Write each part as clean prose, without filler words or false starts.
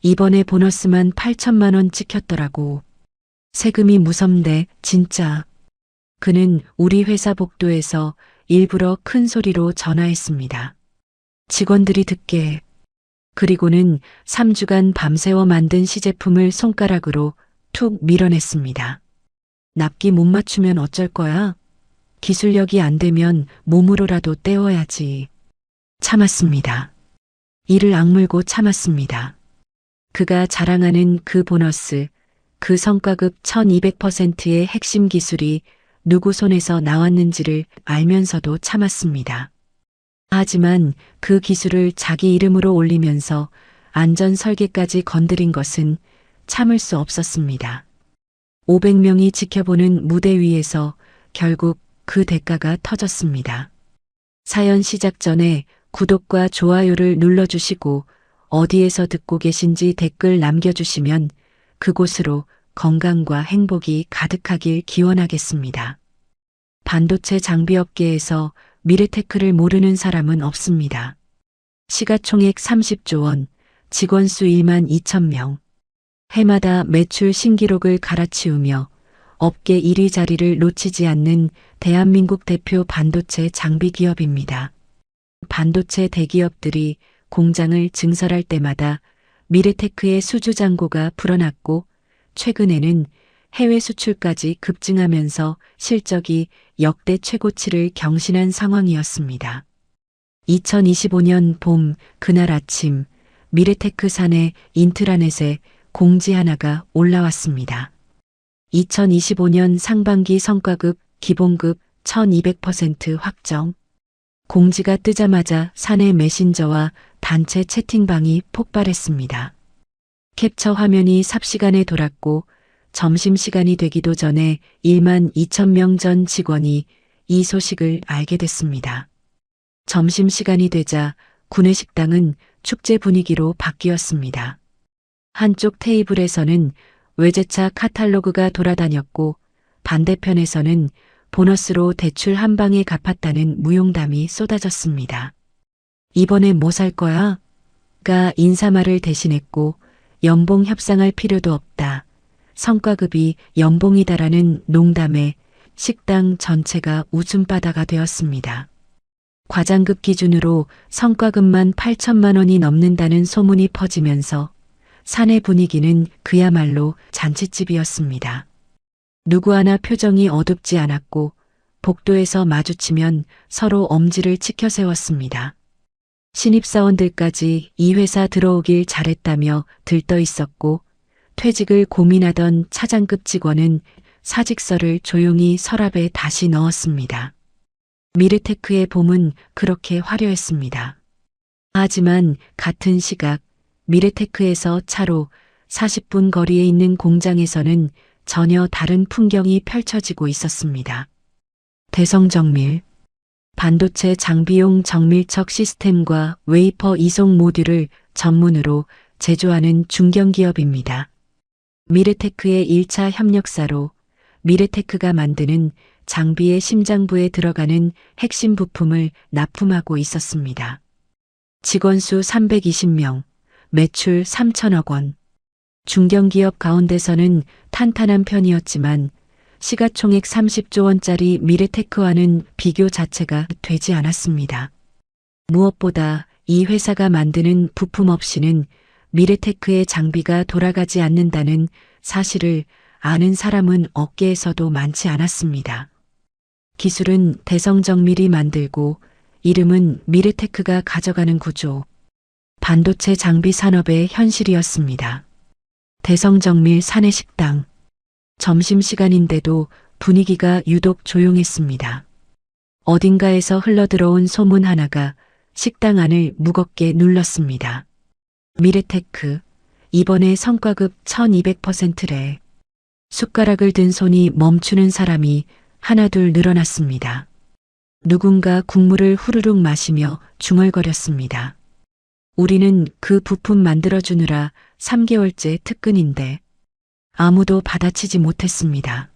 이번에 보너스만 8천만 원 찍혔더라고. 세금이 무섭네, 진짜. 그는 우리 회사 복도에서 일부러 큰 소리로 전화했습니다. 직원들이 듣게. 그리고는 3주간 밤새워 만든 시제품을 손가락으로 툭 밀어냈습니다. 납기 못 맞추면 어쩔 거야? 기술력이 안 되면 몸으로라도 때워야지. 참았습니다. 이를 악물고 참았습니다. 그가 자랑하는 그 보너스, 그 성과급 1200%의 핵심 기술이 누구 손에서 나왔는지를 알면서도 참았습니다. 하지만 그 기술을 자기 이름으로 올리면서 안전 설계까지 건드린 것은 참을 수 없었습니다. 500명이 지켜보는 무대 위에서 결국 그 대가가 터졌습니다. 사연 시작 전에 구독과 좋아요를 눌러주시고 어디에서 듣고 계신지 댓글 남겨주시면 그곳으로 건강과 행복이 가득하길 기원하겠습니다. 반도체 장비업계에서 미래테크를 모르는 사람은 없습니다. 시가총액 30조 원, 직원 수 1만 2천 명. 해마다 매출 신기록을 갈아치우며 업계 1위 자리를 놓치지 않는 대한민국 대표 반도체 장비 기업입니다. 반도체 대기업들이 공장을 증설할 때마다 미래테크의 수주잔고가 불어났고 최근에는 해외 수출까지 급증하면서 실적이 역대 최고치를 경신한 상황이었습니다. 2025년 봄 그날 아침 미래테크 사내 인트라넷에 공지 하나가 올라왔습니다. 2025년 상반기 성과급 기본급 1200% 확정. 공지가 뜨자마자 사내 메신저와 단체 채팅방이 폭발했습니다. 캡처 화면이 삽시간에 돌았고 점심시간이 되기도 전에 1만 2천 명 전 직원이 이 소식을 알게 됐습니다. 점심시간이 되자 구내식당은 축제 분위기로 바뀌었습니다. 한쪽 테이블에서는 외제차 카탈로그가 돌아다녔고 반대편에서는 보너스로 대출 한 방에 갚았다는 무용담이 쏟아졌습니다. 이번에 뭐 살 거야? 가 인사말을 대신했고 연봉 협상할 필요도 없다. 성과급이 연봉이다라는 농담에 식당 전체가 웃음바다가 되었습니다. 과장급 기준으로 성과급만 8천만 원이 넘는다는 소문이 퍼지면서 사내 분위기는 그야말로 잔칫집이었습니다. 누구 하나 표정이 어둡지 않았고 복도에서 마주치면 서로 엄지를 치켜 세웠습니다. 신입사원들까지 이 회사 들어오길 잘했다며 들떠 있었고 퇴직을 고민하던 차장급 직원은 사직서를 조용히 서랍에 다시 넣었습니다. 미래테크의 봄은 그렇게 화려했습니다. 하지만 같은 시각 미래테크에서 차로 40분 거리에 있는 공장에서는 전혀 다른 풍경이 펼쳐지고 있었습니다. 대성정밀, 반도체 장비용 정밀척 시스템과 웨이퍼 이송 모듈을 전문으로 제조하는 중견기업입니다. 미래테크의 1차 협력사로 미래테크가 만드는 장비의 심장부에 들어가는 핵심 부품을 납품하고 있었습니다. 직원 수 320명, 매출 3천억 원. 중견기업 가운데서는 탄탄한 편이었지만 시가총액 30조 원짜리 미래테크와는 비교 자체가 되지 않았습니다. 무엇보다 이 회사가 만드는 부품 없이는 미래테크의 장비가 돌아가지 않는다는 사실을 아는 사람은 업계에서도 많지 않았습니다. 기술은 대성정밀이 만들고 이름은 미래테크가 가져가는 구조. 반도체 장비 산업의 현실이었습니다. 대성정밀 사내 식당. 점심시간인데도 분위기가 유독 조용했습니다. 어딘가에서 흘러들어온 소문 하나가 식당 안을 무겁게 눌렀습니다. 미래테크, 이번에 성과급 1200%래. 숟가락을 든 손이 멈추는 사람이 하나둘 늘어났습니다. 누군가 국물을 후루룩 마시며 중얼거렸습니다. 우리는 그 부품 만들어주느라 3개월째 특근인데 아무도 받아치지 못했습니다.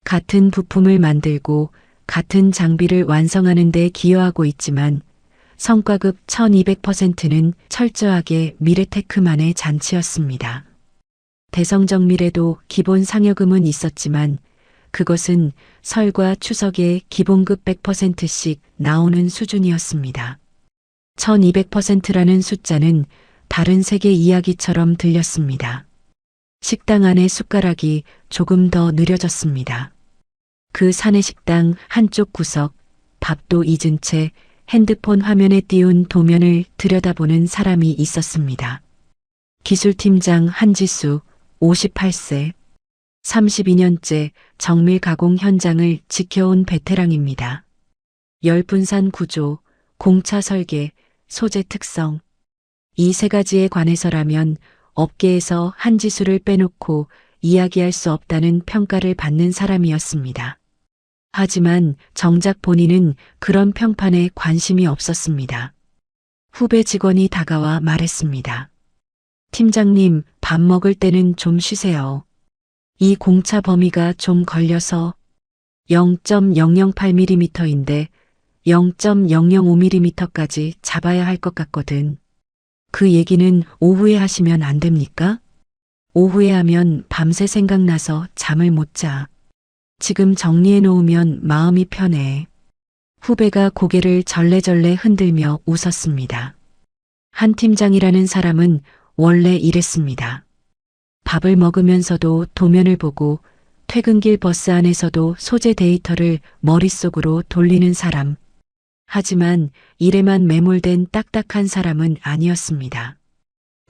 같은 부품을 만들고 같은 장비를 완성하는 데 기여하고 있지만 성과급 1200%는 철저하게 미래테크만의 잔치였습니다. 대성정밀에도 기본 상여금은 있었지만 그것은 설과 추석에 기본급 100%씩 나오는 수준이었습니다. 1200%라는 숫자는 다른 세계 이야기처럼 들렸습니다. 식당 안의 숟가락이 조금 더 느려졌습니다. 그 사내식당 한쪽 구석, 밥도 잊은 채 핸드폰 화면에 띄운 도면을 들여다보는 사람이 있었습니다. 기술팀장 한지수, 58세. 32년째 정밀 가공 현장을 지켜온 베테랑입니다. 열분산 구조, 공차 설계, 소재 특성. 이 세 가지에 관해서라면 업계에서 한지수를 빼놓고 이야기할 수 없다는 평가를 받는 사람이었습니다. 하지만 정작 본인은 그런 평판에 관심이 없었습니다. 후배 직원이 다가와 말했습니다. 팀장님, 밥 먹을 때는 좀 쉬세요. 이 공차 범위가 좀 걸려서 0.008mm인데 0.005mm까지 잡아야 할 것 같거든. 그 얘기는 오후에 하시면 안 됩니까? 오후에 하면 밤새 생각나서 잠을 못 자. 지금 정리해 놓으면 마음이 편해. 후배가 고개를 절레절레 흔들며 웃었습니다. 한 팀장이라는 사람은 원래 이랬습니다. 밥을 먹으면서도 도면을 보고 퇴근길 버스 안에서도 소재 데이터를 머릿속으로 돌리는 사람. 하지만 일에만 매몰된 딱딱한 사람은 아니었습니다.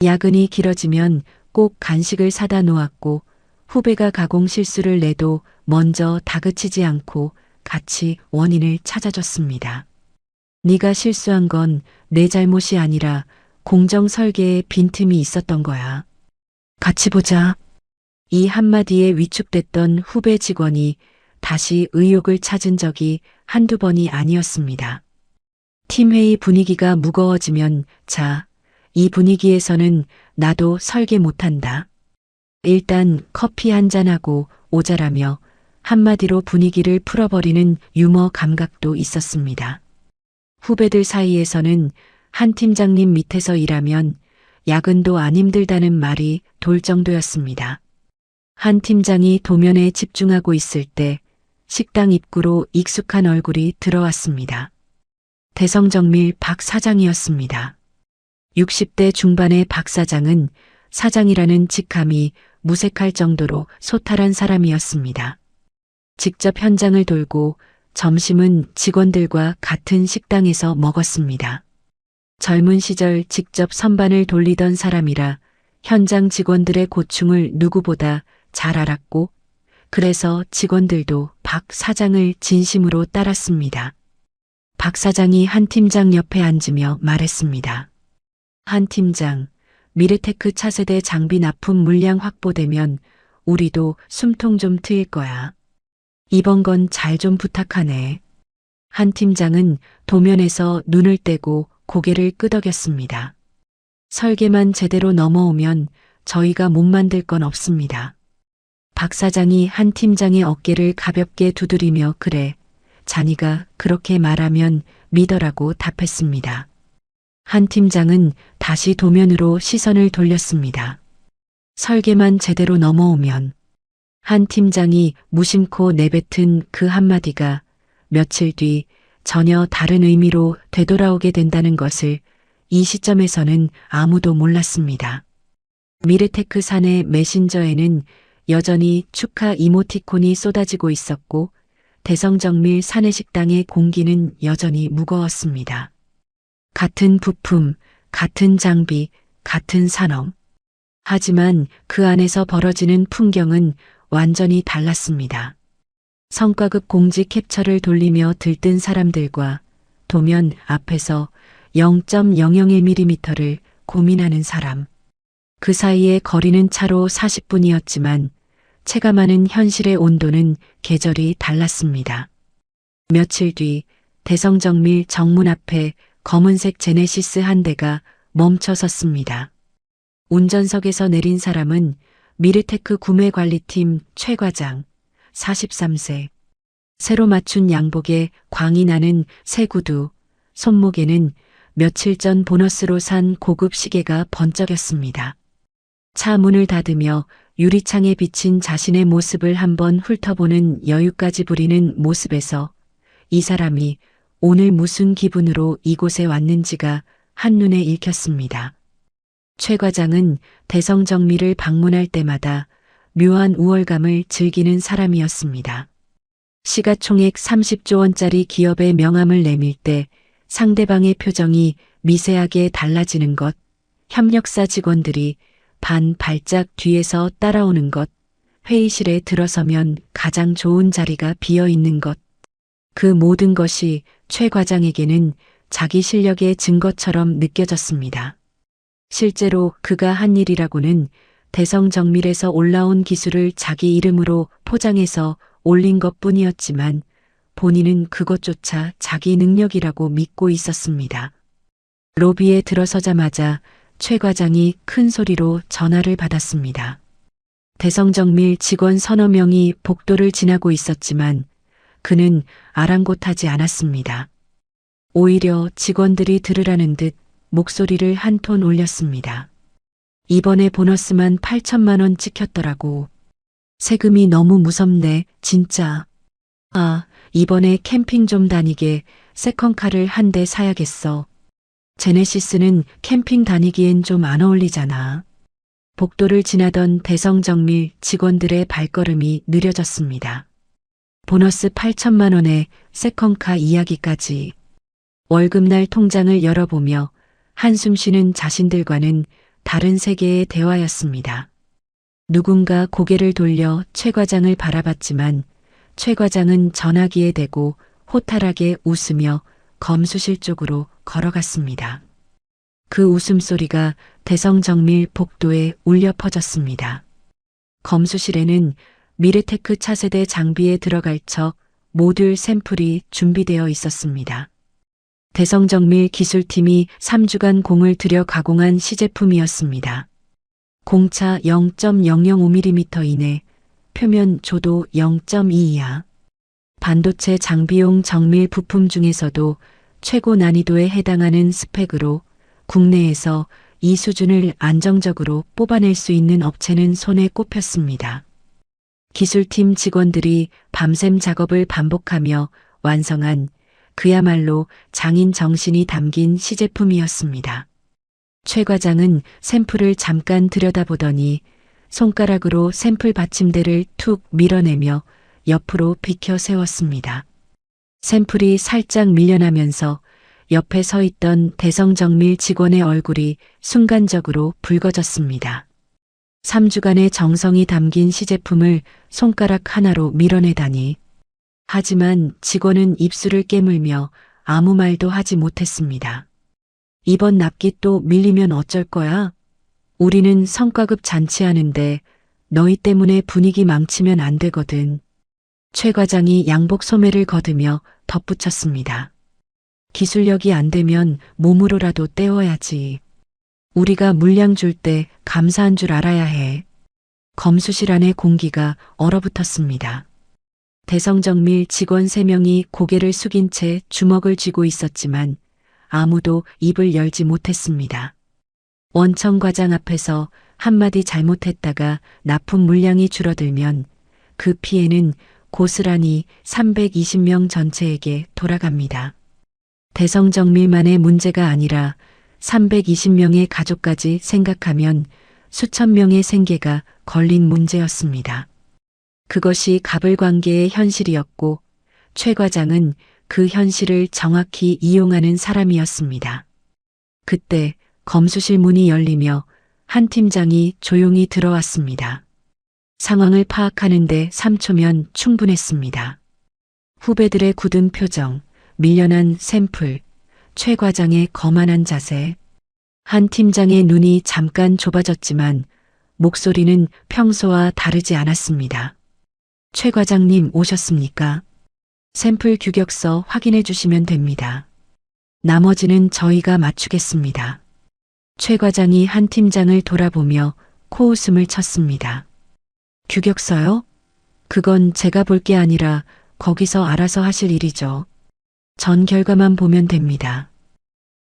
야근이 길어지면 꼭 간식을 사다 놓았고 후배가 가공 실수를 내도 먼저 다그치지 않고 같이 원인을 찾아줬습니다. 네가 실수한 건 내 잘못이 아니라 공정 설계에 빈틈이 있었던 거야. 같이 보자. 이 한마디에 위축됐던 후배 직원이 다시 의욕을 찾은 적이 한두 번이 아니었습니다. 팀회의 분위기가 무거워지면 자, 이 분위기에서는 나도 설계 못한다. 일단 커피 한잔하고 오자라며 한마디로 분위기를 풀어버리는 유머 감각도 있었습니다. 후배들 사이에서는 한 팀장님 밑에서 일하면 야근도 안 힘들다는 말이 돌 정도였습니다. 한 팀장이 도면에 집중하고 있을 때 식당 입구로 익숙한 얼굴이 들어왔습니다. 대성정밀 박 사장이었습니다. 60대 중반의 박 사장은 사장이라는 직함이 무색할 정도로 소탈한 사람이었습니다. 직접 현장을 돌고 점심은 직원들과 같은 식당에서 먹었습니다. 젊은 시절 직접 선반을 돌리던 사람이라 현장 직원들의 고충을 누구보다 잘 알았고 그래서 직원들도 박 사장을 진심으로 따랐습니다. 박 사장이 한 팀장 옆에 앉으며 말했습니다. 한 팀장, 미래테크 차세대 장비 납품 물량 확보되면 우리도 숨통 좀 트일 거야. 이번 건 잘 좀 부탁하네. 한 팀장은 도면에서 눈을 떼고 고개를 끄덕였습니다. 설계만 제대로 넘어오면 저희가 못 만들 건 없습니다. 박 사장이 한 팀장의 어깨를 가볍게 두드리며 그래, 자니가 그렇게 말하면 믿어라고 답했습니다. 한 팀장은 다시 도면으로 시선을 돌렸습니다. 설계만 제대로 넘어오면 한 팀장이 무심코 내뱉은 그 한마디가 며칠 뒤 전혀 다른 의미로 되돌아오게 된다는 것을 이 시점에서는 아무도 몰랐습니다. 미래테크 사내 메신저에는 여전히 축하 이모티콘이 쏟아지고 있었고 대성정밀 사내식당의 공기는 여전히 무거웠습니다. 같은 부품, 같은 장비, 같은 산업. 하지만 그 안에서 벌어지는 풍경은 완전히 달랐습니다. 성과급 공지 캡처를 돌리며 들뜬 사람들과 도면 앞에서 0.001mm를 고민하는 사람. 그 사이의 거리는 차로 40분이었지만 체감하는 현실의 온도는 계절이 달랐습니다. 며칠 뒤 대성정밀 정문 앞에 검은색 제네시스 한 대가 멈춰 섰습니다. 운전석에서 내린 사람은 미래테크 구매관리팀 최 과장, 43세. 새로 맞춘 양복에 광이 나는 새 구두, 손목에는 며칠 전 보너스로 산 고급 시계가 번쩍였습니다. 차 문을 닫으며 유리창에 비친 자신의 모습을 한번 훑어보는 여유까지 부리는 모습에서 이 사람이 오늘 무슨 기분으로 이곳에 왔는지가 한눈에 읽혔습니다. 최 과장은 대성정밀을 방문할 때마다 묘한 우월감을 즐기는 사람이었습니다. 시가총액 30조 원짜리 기업의 명함을 내밀 때 상대방의 표정이 미세하게 달라지는 것, 협력사 직원들이 반 발짝 뒤에서 따라오는 것, 회의실에 들어서면 가장 좋은 자리가 비어 있는 것, 그 모든 것이 최 과장에게는 자기 실력의 증거처럼 느껴졌습니다. 실제로 그가 한 일이라고는 대성정밀에서 올라온 기술을 자기 이름으로 포장해서 올린 것뿐이었지만 본인은 그것조차 자기 능력이라고 믿고 있었습니다. 로비에 들어서자마자 최 과장이 큰 소리로 전화를 받았습니다. 대성정밀 직원 서너 명이 복도를 지나고 있었지만 그는 아랑곳하지 않았습니다. 오히려 직원들이 들으라는 듯 목소리를 한 톤 올렸습니다. 이번에 보너스만 8천만 원 찍혔더라고. 세금이 너무 무섭네, 진짜. 아, 이번에 캠핑 좀 다니게 세컨카를 한 대 사야겠어. 제네시스는 캠핑 다니기엔 좀 안 어울리잖아. 복도를 지나던 대성정밀 직원들의 발걸음이 느려졌습니다. 보너스 8천만 원에 세컨카 이야기까지. 월급날 통장을 열어보며 한숨 쉬는 자신들과는 다른 세계의 대화였습니다. 누군가 고개를 돌려 최 과장을 바라봤지만 최 과장은 전화기에 대고 호탈하게 웃으며 검수실 쪽으로 걸어갔습니다. 그 웃음소리가 대성정밀 복도에 울려 퍼졌습니다. 검수실에는 미르테크 차세대 장비에 들어갈 척 모듈 샘플이 준비되어 있었습니다. 대성정밀 기술팀이 3주간 공을 들여 가공한 시제품이었습니다. 공차 0.005mm 이내, 표면 조도 0.2 이하. 반도체 장비용 정밀 부품 중에서도 최고 난이도에 해당하는 스펙으로 국내에서 이 수준을 안정적으로 뽑아낼 수 있는 업체는 손에 꼽혔습니다. 기술팀 직원들이 밤샘 작업을 반복하며 완성한 그야말로 장인 정신이 담긴 시제품이었습니다. 최 과장은 샘플을 잠깐 들여다보더니 손가락으로 샘플 받침대를 툭 밀어내며 옆으로 비켜 세웠습니다. 샘플이 살짝 밀려나면서 옆에 서 있던 대성정밀 직원의 얼굴이 순간적으로 붉어졌습니다. 3주간의 정성이 담긴 시제품을 손가락 하나로 밀어내다니. 하지만 직원은 입술을 깨물며 아무 말도 하지 못했습니다. 이번 납기 또 밀리면 어쩔 거야? 우리는 성과급 잔치하는데 너희 때문에 분위기 망치면 안 되거든. 최 과장이 양복 소매를 걷으며 덧붙였습니다. 기술력이 안 되면 몸으로라도 때워야지. 우리가 물량 줄 때 감사한 줄 알아야 해. 검수실 안의 공기가 얼어붙었습니다. 대성정밀 직원 3명이 고개를 숙인 채 주먹을 쥐고 있었지만 아무도 입을 열지 못했습니다. 원청 과장 앞에서 한마디 잘못했다가 납품 물량이 줄어들면 그 피해는 고스란히 320명 전체에게 돌아갑니다. 대성정밀만의 문제가 아니라 320명의 가족까지 생각하면 수천 명의 생계가 걸린 문제였습니다. 그것이 갑을관계의 현실이었고 최 과장은 그 현실을 정확히 이용하는 사람이었습니다. 그때 검수실 문이 열리며 한 팀장이 조용히 들어왔습니다. 상황을 파악하는데 3초면 충분했습니다. 후배들의 굳은 표정, 밀려난 샘플, 최 과장의 거만한 자세. 한 팀장의 눈이 잠깐 좁아졌지만 목소리는 평소와 다르지 않았습니다. 최 과장님 오셨습니까? 샘플 규격서 확인해 주시면 됩니다. 나머지는 저희가 맞추겠습니다. 최 과장이 한 팀장을 돌아보며 코웃음을 쳤습니다. 규격서요? 그건 제가 볼 게 아니라 거기서 알아서 하실 일이죠. 전 결과만 보면 됩니다.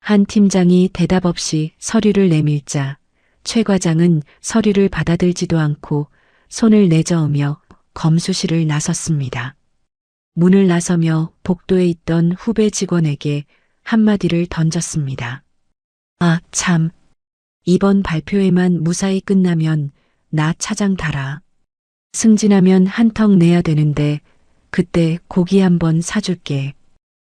한 팀장이 대답 없이 서류를 내밀자 최 과장은 서류를 받아들지도 않고 손을 내저으며 검수실을 나섰습니다. 문을 나서며 복도에 있던 후배 직원에게 한마디를 던졌습니다. 아, 참. 이번 발표회만 무사히 끝나면 나 차장 달아. 승진하면 한턱 내야 되는데 그때 고기 한번 사줄게.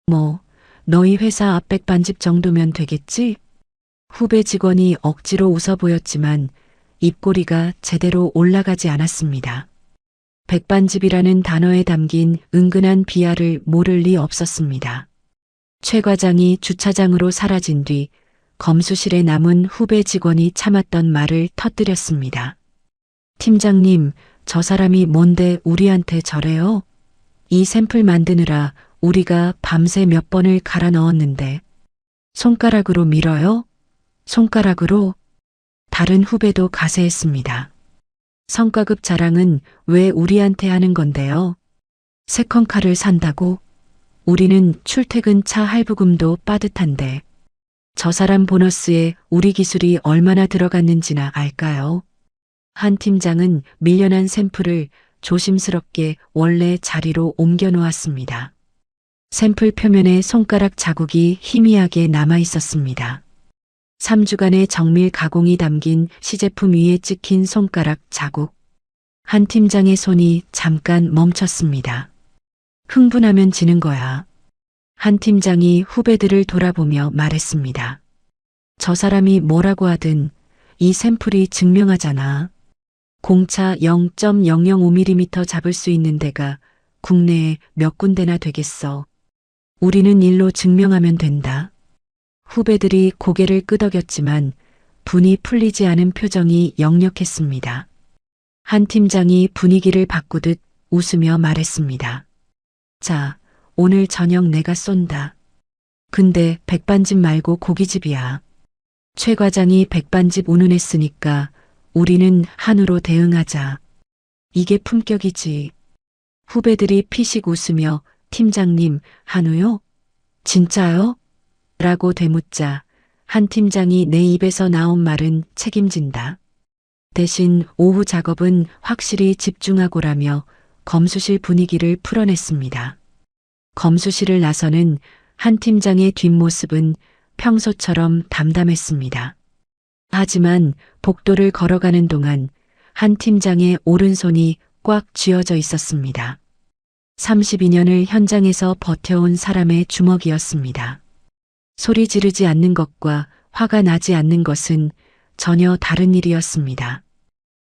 뭐, 너희 회사 앞백 반집 정도면 되겠지? 후배 직원이 억지로 웃어 보였지만 입꼬리가 제대로 올라가지 않았습니다. 백반집이라는 단어에 담긴 은근한 비하를 모를 리 없었습니다. 최 과장이 주차장으로 사라진 뒤 검수실에 남은 후배 직원이 참았던 말을 터뜨렸습니다. 팀장님, 저 사람이 뭔데 우리한테 저래요? 이 샘플 만드느라 우리가 밤새 몇 번을 갈아 넣었는데 손가락으로 밀어요? 손가락으로? 다른 후배도 가세했습니다. 성과급 자랑은 왜 우리한테 하는 건데요? 세컨카를 산다고? 우리는 출퇴근 차 할부금도 빠듯한데 저 사람 보너스에 우리 기술이 얼마나 들어갔는지나 알까요? 한 팀장은 밀려난 샘플을 조심스럽게 원래 자리로 옮겨 놓았습니다. 샘플 표면에 손가락 자국이 희미하게 남아 있었습니다. 3주간의 정밀 가공이 담긴 시제품 위에 찍힌 손가락 자국. 한 팀장의 손이 잠깐 멈췄습니다. 흥분하면 지는 거야. 한 팀장이 후배들을 돌아보며 말했습니다. 저 사람이 뭐라고 하든 이 샘플이 증명하잖아. 공차 0.005mm 잡을 수 있는 데가 국내에 몇 군데나 되겠어. 우리는 일로 증명하면 된다. 후배들이 고개를 끄덕였지만 분이 풀리지 않은 표정이 역력했습니다. 한 팀장이 분위기를 바꾸듯 웃으며 말했습니다. 자, 오늘 저녁 내가 쏜다. 근데 백반집 말고 고깃집이야. 최 과장이 백반집 운운했으니까 우리는 한우로 대응하자. 이게 품격이지. 후배들이 피식 웃으며 팀장님, 한우요? 진짜요? 라고 되묻자 한 팀장이 내 입에서 나온 말은 책임진다. 대신 오후 작업은 확실히 집중하고라며 검수실 분위기를 풀어냈습니다. 검수실을 나서는 한 팀장의 뒷모습은 평소처럼 담담했습니다. 하지만 복도를 걸어가는 동안 한 팀장의 오른손이 꽉 쥐어져 있었습니다. 32년을 현장에서 버텨온 사람의 주먹이었습니다. 소리 지르지 않는 것과 화가 나지 않는 것은 전혀 다른 일이었습니다.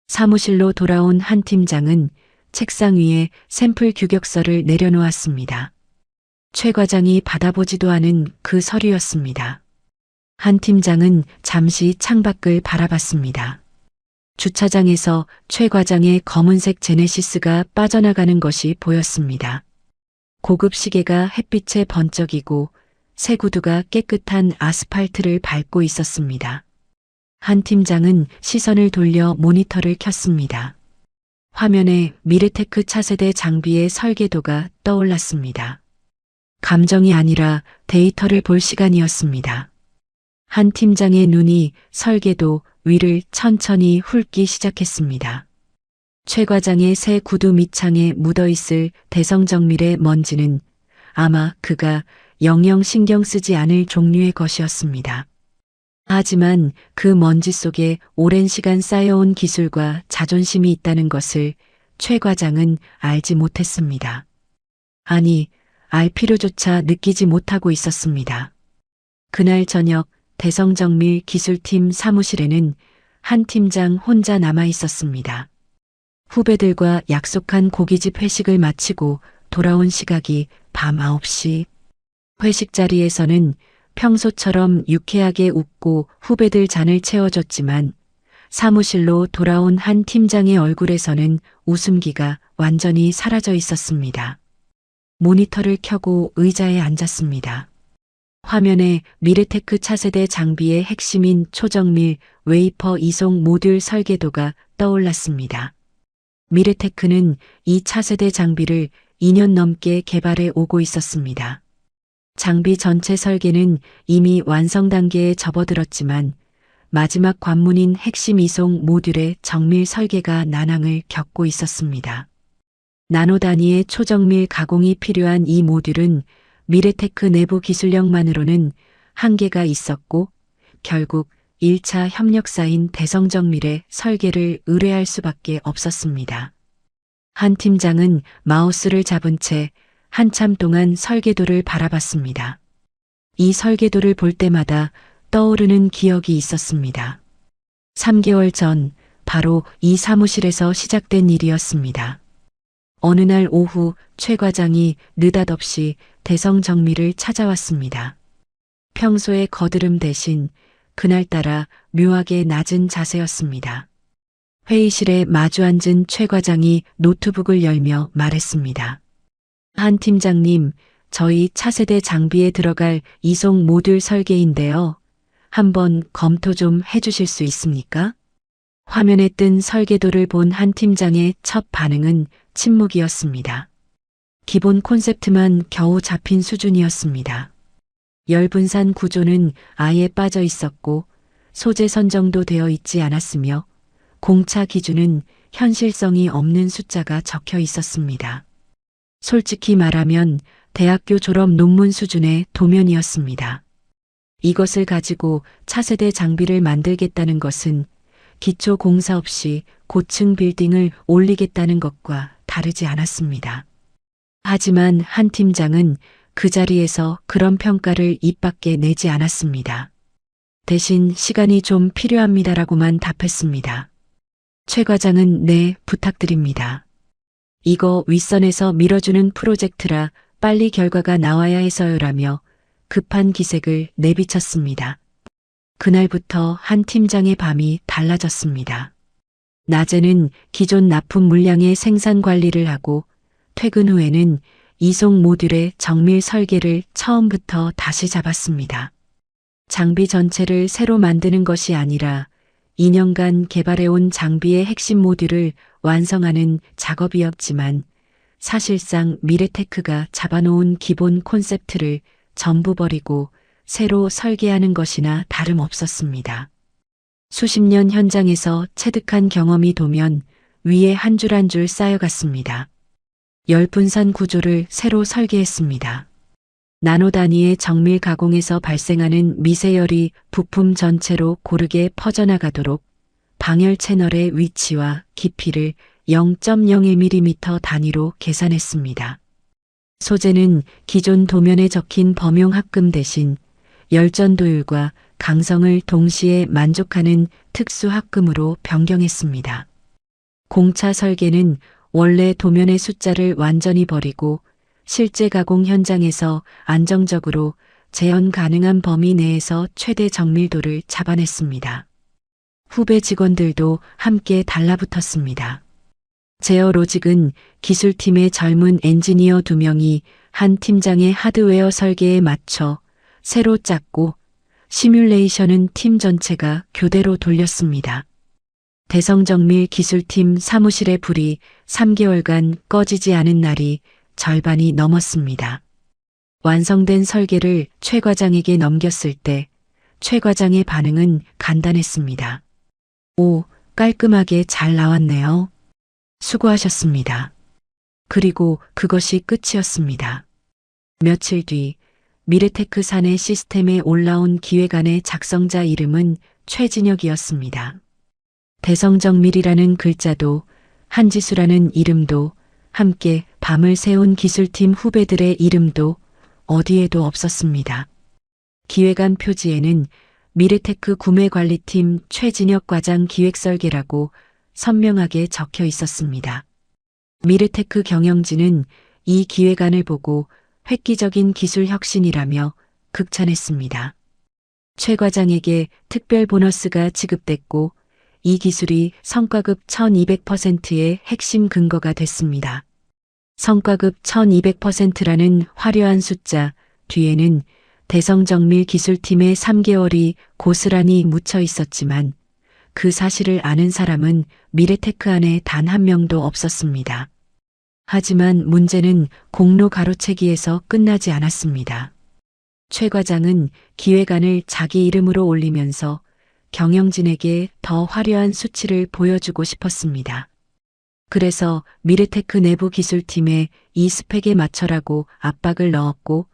사무실로 돌아온 한 팀장은 책상 위에 샘플 규격서를 내려놓았습니다. 최 과장이 받아보지도 않은 그 서류였습니다. 한 팀장은 잠시 창밖을 바라봤습니다. 주차장에서 최 과장의 검은색 제네시스가 빠져나가는 것이 보였습니다. 고급 시계가 햇빛에 번쩍이고 새 구두가 깨끗한 아스팔트를 밟고 있었습니다. 한 팀장은 시선을 돌려 모니터를 켰습니다. 화면에 미르테크 차세대 장비의 설계도가 떠올랐습니다. 감정이 아니라 데이터를 볼 시간이었습니다. 한 팀장의 눈이 설계도 위를 천천히 훑기 시작했습니다. 최 과장의 새 구두 밑창에 묻어있을 대성정밀의 먼지는 아마 그가 영영 신경 쓰지 않을 종류의 것이었습니다. 하지만 그 먼지 속에 오랜 시간 쌓여온 기술과 자존심이 있다는 것을 최 과장은 알지 못했습니다. 아니, 알 필요조차 느끼지 못하고 있었습니다. 그날 저녁 대성정밀 기술팀 사무실에는 한 팀장 혼자 남아 있었습니다. 후배들과 약속한 고깃집 회식을 마치고 돌아온 시각이 밤 9시. 회식 자리에서는 평소처럼 유쾌하게 웃고 후배들 잔을 채워줬지만 사무실로 돌아온 한 팀장의 얼굴에서는 웃음기가 완전히 사라져 있었습니다. 모니터를 켜고 의자에 앉았습니다. 화면에 미르테크 차세대 장비의 핵심인 초정밀 웨이퍼 이송 모듈 설계도가 떠올랐습니다. 미르테크는 이 차세대 장비를 2년 넘게 개발해 오고 있었습니다. 장비 전체 설계는 이미 완성 단계에 접어들었지만 마지막 관문인 핵심 이송 모듈의 정밀 설계가 난항을 겪고 있었습니다. 나노 단위의 초정밀 가공이 필요한 이 모듈은 미래테크 내부 기술력만으로는 한계가 있었고 결국 1차 협력사인 대성정밀의 설계를 의뢰할 수밖에 없었습니다. 한 팀장은 마우스를 잡은 채 한참 동안 설계도를 바라봤습니다. 이 설계도를 볼 때마다 떠오르는 기억이 있었습니다. 3개월 전 바로 이 사무실에서 시작된 일이었습니다. 어느 날 오후 최 과장이 느닷없이 대성정밀을 찾아왔습니다. 평소의 거드름 대신 그날따라 묘하게 낮은 자세였습니다. 회의실에 마주 앉은 최 과장이 노트북을 열며 말했습니다. 한 팀장님, 저희 차세대 장비에 들어갈 이송 모듈 설계인데요. 한번 검토 좀 해주실 수 있습니까? 화면에 뜬 설계도를 본 한 팀장의 첫 반응은 침묵이었습니다. 기본 콘셉트만 겨우 잡힌 수준이었습니다. 열분산 구조는 아예 빠져 있었고 소재 선정도 되어 있지 않았으며 공차 기준은 현실성이 없는 숫자가 적혀 있었습니다. 솔직히 말하면 대학교 졸업 논문 수준의 도면이었습니다. 이것을 가지고 차세대 장비를 만들겠다는 것은 기초 공사 없이 고층 빌딩을 올리겠다는 것과 다르지 않았습니다. 하지만 한 팀장은 그 자리에서 그런 평가를 입 밖에 내지 않았습니다. 대신 시간이 좀 필요합니다라고만 답했습니다. 최 과장은 네, 부탁드립니다. 이거 윗선에서 밀어주는 프로젝트라 빨리 결과가 나와야 해서요라며 급한 기색을 내비쳤습니다. 그날부터 한 팀장의 밤이 달라졌습니다. 낮에는 기존 납품 물량의 생산 관리를 하고 퇴근 후에는 이송 모듈의 정밀 설계를 처음부터 다시 잡았습니다. 장비 전체를 새로 만드는 것이 아니라 2년간 개발해온 장비의 핵심 모듈을 완성하는 작업이었지만 사실상 미래테크가 잡아놓은 기본 콘셉트를 전부 버리고 새로 설계하는 것이나 다름없었습니다. 수십 년 현장에서 체득한 경험이 도면 위에 한 줄 한 줄 쌓여갔습니다. 열분산 구조를 새로 설계했습니다. 나노 단위의 정밀 가공에서 발생하는 미세열이 부품 전체로 고르게 퍼져나가도록 방열 채널의 위치와 깊이를 0.01mm 단위로 계산했습니다. 소재는 기존 도면에 적힌 범용 합금 대신 열전도율과 강성을 동시에 만족하는 특수 합금으로 변경했습니다. 공차 설계는 원래 도면의 숫자를 완전히 버리고 실제 가공 현장에서 안정적으로 재현 가능한 범위 내에서 최대 정밀도를 잡아냈습니다. 후배 직원들도 함께 달라붙었습니다. 제어 로직은 기술팀의 젊은 엔지니어 2명이 한 팀장의 하드웨어 설계에 맞춰 새로 짰고 시뮬레이션은 팀 전체가 교대로 돌렸습니다. 대성정밀 기술팀 사무실의 불이 3개월간 꺼지지 않은 날이 절반이 넘었습니다. 완성된 설계를 최 과장에게 넘겼을 때 최 과장의 반응은 간단했습니다. 오, 깔끔하게 잘 나왔네요. 수고하셨습니다. 그리고 그것이 끝이었습니다. 며칠 뒤 미래테크 사내 시스템에 올라온 기획안의 작성자 이름은 최진혁이었습니다. 대성정밀이라는 글자도 한지수라는 이름도 함께 밤을 새운 기술팀 후배들의 이름도 어디에도 없었습니다. 기획안 표지에는 미래테크 구매관리팀 최진혁 과장 기획설계라고 선명하게 적혀 있었습니다. 미래테크 경영진은 이 기획안을 보고 획기적인 기술 혁신이라며 극찬했습니다. 최 과장에게 특별 보너스가 지급됐고 이 기술이 성과급 1200%의 핵심 근거가 됐습니다. 성과급 1200%라는 화려한 숫자 뒤에는 대성정밀 기술팀의 3개월이 고스란히 묻혀 있었지만 그 사실을 아는 사람은 미래테크 안에 단 한 명도 없었습니다. 하지만 문제는 공로 가로채기에서 끝나지 않았습니다. 최 과장은 기획안을 자기 이름으로 올리면서 경영진에게 더 화려한 수치를 보여주고 싶었습니다. 그래서 미래테크 내부 기술팀에 이 스펙에 맞춰라고 압박을 넣었고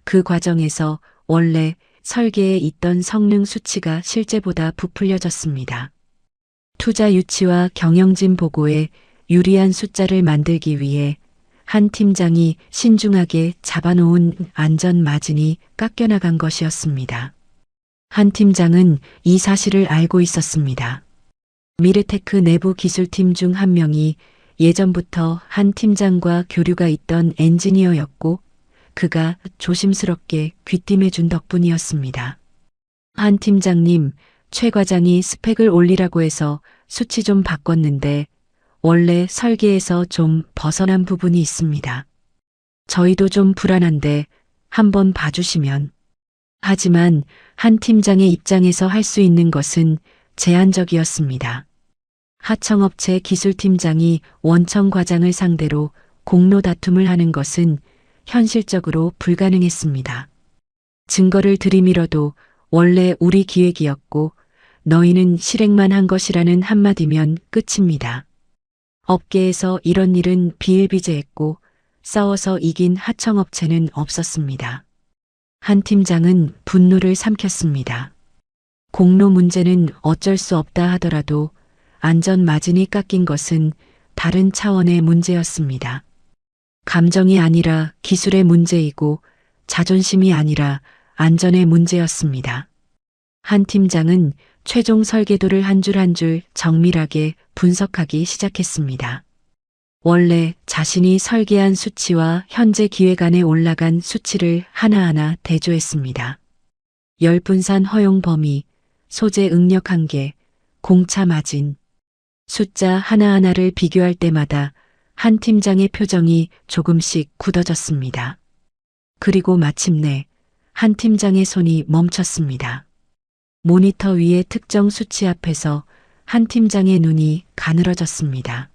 그 과정에서 원래 설계에 있던 성능 수치가 실제보다 부풀려졌습니다. 투자 유치와 경영진 보고에 유리한 숫자를 만들기 위해 한 팀장이 신중하게 잡아놓은 안전 마진이 깎여나간 것이었습니다. 한 팀장은 이 사실을 알고 있었습니다. 미래테크 내부 기술팀 중 한 명이 예전부터 한 팀장과 교류가 있던 엔지니어였고 그가 조심스럽게 귀띔해준 덕분이었습니다. 한 팀장님, 최 과장이 스펙을 올리라고 해서 수치 좀 바꿨는데 원래 설계에서 좀 벗어난 부분이 있습니다. 저희도 좀 불안한데 한번 봐주시면. 하지만 한 팀장의 입장에서 할 수 있는 것은 제한적이었습니다. 하청업체 기술팀장이 원청 과장을 상대로 공로 다툼을 하는 것은 현실적으로 불가능했습니다. 증거를 들이밀어도 원래 우리 기획이었고 너희는 실행만 한 것이라는 한마디면 끝입니다. 업계에서 이런 일은 비일비재했고 싸워서 이긴 하청업체는 없었습니다. 한 팀장은 분노를 삼켰습니다. 공로 문제는 어쩔 수 없다 하더라도 안전 마진이 깎인 것은 다른 차원의 문제였습니다. 감정이 아니라 기술의 문제이고 자존심이 아니라 안전의 문제였습니다. 한 팀장은 최종 설계도를 한 줄 한 줄 정밀하게 분석하기 시작했습니다. 원래 자신이 설계한 수치와 현재 기획안에 올라간 수치를 하나하나 대조했습니다. 열분산 허용 범위, 소재 응력 한계, 공차 마진. 숫자 하나하나를 비교할 때마다 한 팀장의 표정이 조금씩 굳어졌습니다. 그리고 마침내 한 팀장의 손이 멈췄습니다. 모니터 위의 특정 수치 앞에서 한 팀장의 눈이 가늘어졌습니다.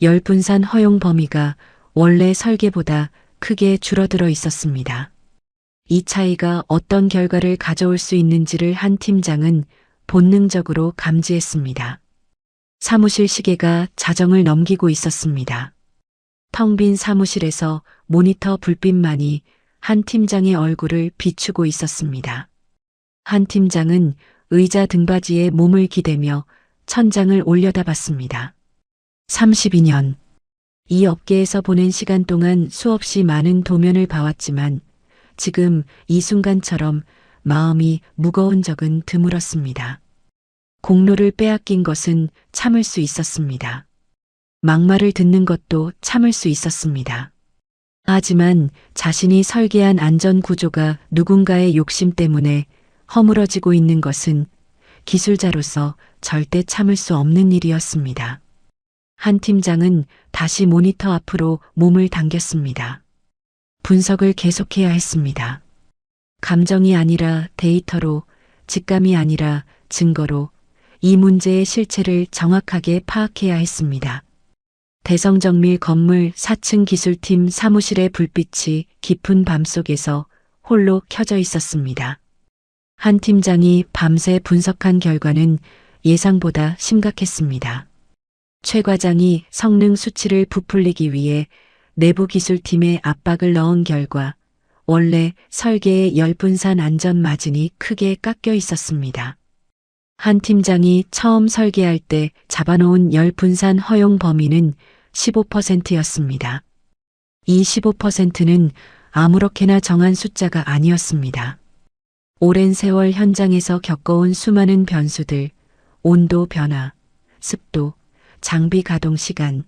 열분산 허용 범위가 원래 설계보다 크게 줄어들어 있었습니다. 이 차이가 어떤 결과를 가져올 수 있는지를 한 팀장은 본능적으로 감지했습니다. 사무실 시계가 자정을 넘기고 있었습니다. 텅 빈 사무실에서 모니터 불빛만이 한 팀장의 얼굴을 비추고 있었습니다. 한 팀장은 의자 등받이에 몸을 기대며 천장을 올려다봤습니다. 32년. 이 업계에서 보낸 시간 동안 수없이 많은 도면을 봐왔지만 지금 이 순간처럼 마음이 무거운 적은 드물었습니다. 공로를 빼앗긴 것은 참을 수 있었습니다. 막말을 듣는 것도 참을 수 있었습니다. 하지만 자신이 설계한 안전 구조가 누군가의 욕심 때문에 허물어지고 있는 것은 기술자로서 절대 참을 수 없는 일이었습니다. 한 팀장은 다시 모니터 앞으로 몸을 당겼습니다. 분석을 계속해야 했습니다. 감정이 아니라 데이터로, 직감이 아니라 증거로 이 문제의 실체를 정확하게 파악해야 했습니다. 대성정밀 건물 4층 기술팀 사무실의 불빛이 깊은 밤속에서 홀로 켜져 있었습니다. 한 팀장이 밤새 분석한 결과는 예상보다 심각했습니다. 최 과장이 성능 수치를 부풀리기 위해 내부 기술팀에 압박을 넣은 결과 원래 설계의 열분산 안전 마진이 크게 깎여 있었습니다. 한 팀장이 처음 설계할 때 잡아놓은 열분산 허용 범위는 15%였습니다. 이 15%는 아무렇게나 정한 숫자가 아니었습니다. 오랜 세월 현장에서 겪어온 수많은 변수들, 온도 변화, 습도, 장비 가동 시간,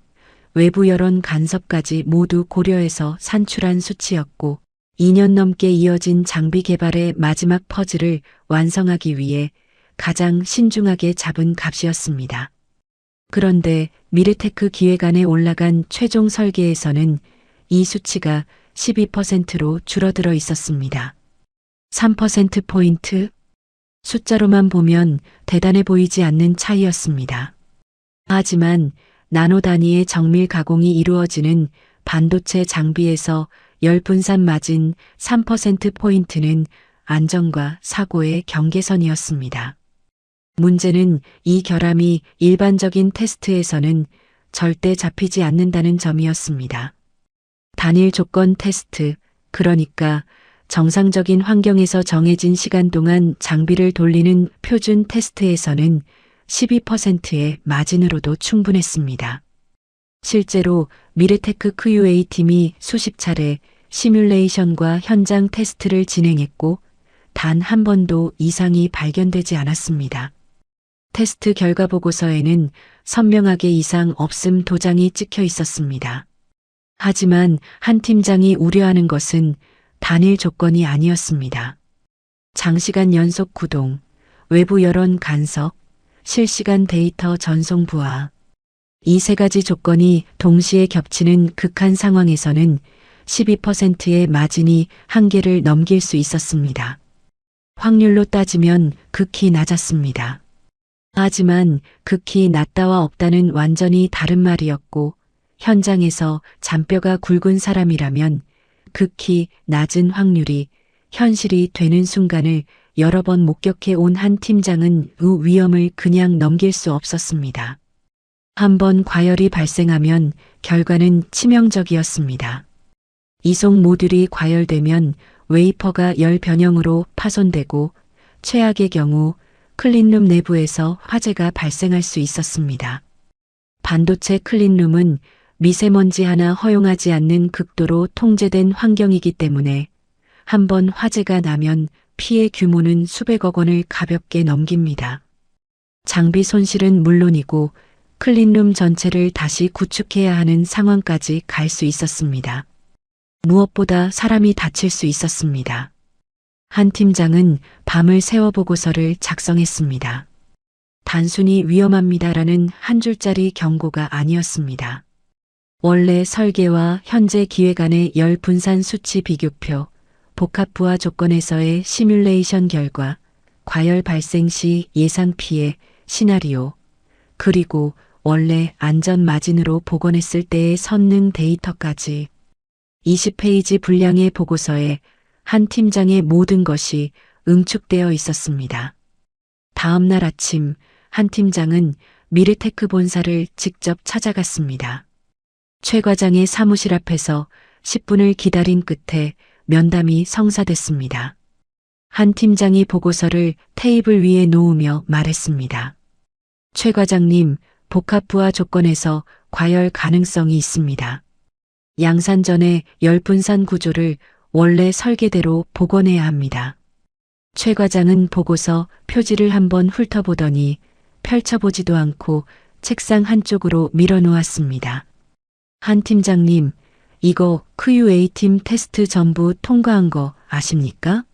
외부 여론 간섭까지 모두 고려해서 산출한 수치였고 2년 넘게 이어진 장비 개발의 마지막 퍼즐을 완성하기 위해 가장 신중하게 잡은 값이었습니다. 그런데 미래테크 기획안에 올라간 최종 설계에서는 이 수치가 12%로 줄어들어 있었습니다. 3%포인트? 숫자로만 보면 대단해 보이지 않는 차이였습니다. 하지만 나노 단위의 정밀 가공이 이루어지는 반도체 장비에서 열분산 마진 3%포인트는 안전과 사고의 경계선이었습니다. 문제는 이 결함이 일반적인 테스트에서는 절대 잡히지 않는다는 점이었습니다. 단일 조건 테스트, 그러니까 정상적인 환경에서 정해진 시간 동안 장비를 돌리는 표준 테스트에서는 12%의 마진으로도 충분했습니다. 실제로 미르테크 QA 팀이 수십 차례 시뮬레이션과 현장 테스트를 진행했고 단 한 번도 이상이 발견되지 않았습니다. 테스트 결과 보고서에는 선명하게 이상 없음 도장이 찍혀 있었습니다. 하지만 한 팀장이 우려하는 것은 단일 조건이 아니었습니다. 장시간 연속 구동, 외부 여론 간섭, 실시간 데이터 전송 부하. 이 세 가지 조건이 동시에 겹치는 극한 상황에서는 12%의 마진이 한계를 넘길 수 있었습니다. 확률로 따지면 극히 낮았습니다. 하지만 극히 낮다와 없다는 완전히 다른 말이었고 현장에서 잔뼈가 굵은 사람이라면 극히 낮은 확률이 현실이 되는 순간을 여러 번 목격해 온 한 팀장은 그 위험을 그냥 넘길 수 없었습니다. 한 번 과열이 발생하면 결과는 치명적이었습니다. 이송 모듈이 과열되면 웨이퍼가 열 변형으로 파손되고 최악의 경우 클린룸 내부에서 화재가 발생할 수 있었습니다. 반도체 클린룸은 미세먼지 하나 허용하지 않는 극도로 통제된 환경이기 때문에 한 번 화재가 나면 피해 규모는 수백억 원을 가볍게 넘깁니다. 장비 손실은 물론이고 클린룸 전체를 다시 구축해야 하는 상황까지 갈 수 있었습니다. 무엇보다 사람이 다칠 수 있었습니다. 한 팀장은 밤을 새워 보고서를 작성했습니다. 단순히 위험합니다라는 한 줄짜리 경고가 아니었습니다. 원래 설계와 현재 기획 간의 열 분산 수치 비교표, 복합 부하 조건에서의 시뮬레이션 결과, 과열 발생 시 예상 피해, 시나리오, 그리고 원래 안전 마진으로 복원했을 때의 선능 데이터까지 20페이지 분량의 보고서에 한 팀장의 모든 것이 응축되어 있었습니다. 다음 날 아침 한 팀장은 미르테크 본사를 직접 찾아갔습니다. 최 과장의 사무실 앞에서 10분을 기다린 끝에 면담이 성사됐습니다. 한 팀장이 보고서를 테이블 위에 놓으며 말했습니다. 최 과장님, 복합 부하 조건에서 과열 가능성이 있습니다. 양산 전에 열분산 구조를 원래 설계대로 복원해야 합니다. 최 과장은 보고서 표지를 한번 훑어보더니 펼쳐보지도 않고 책상 한쪽으로 밀어놓았습니다. 한 팀장님, 이거 QA-팀 테스트 전부 통과한 거 아십니까?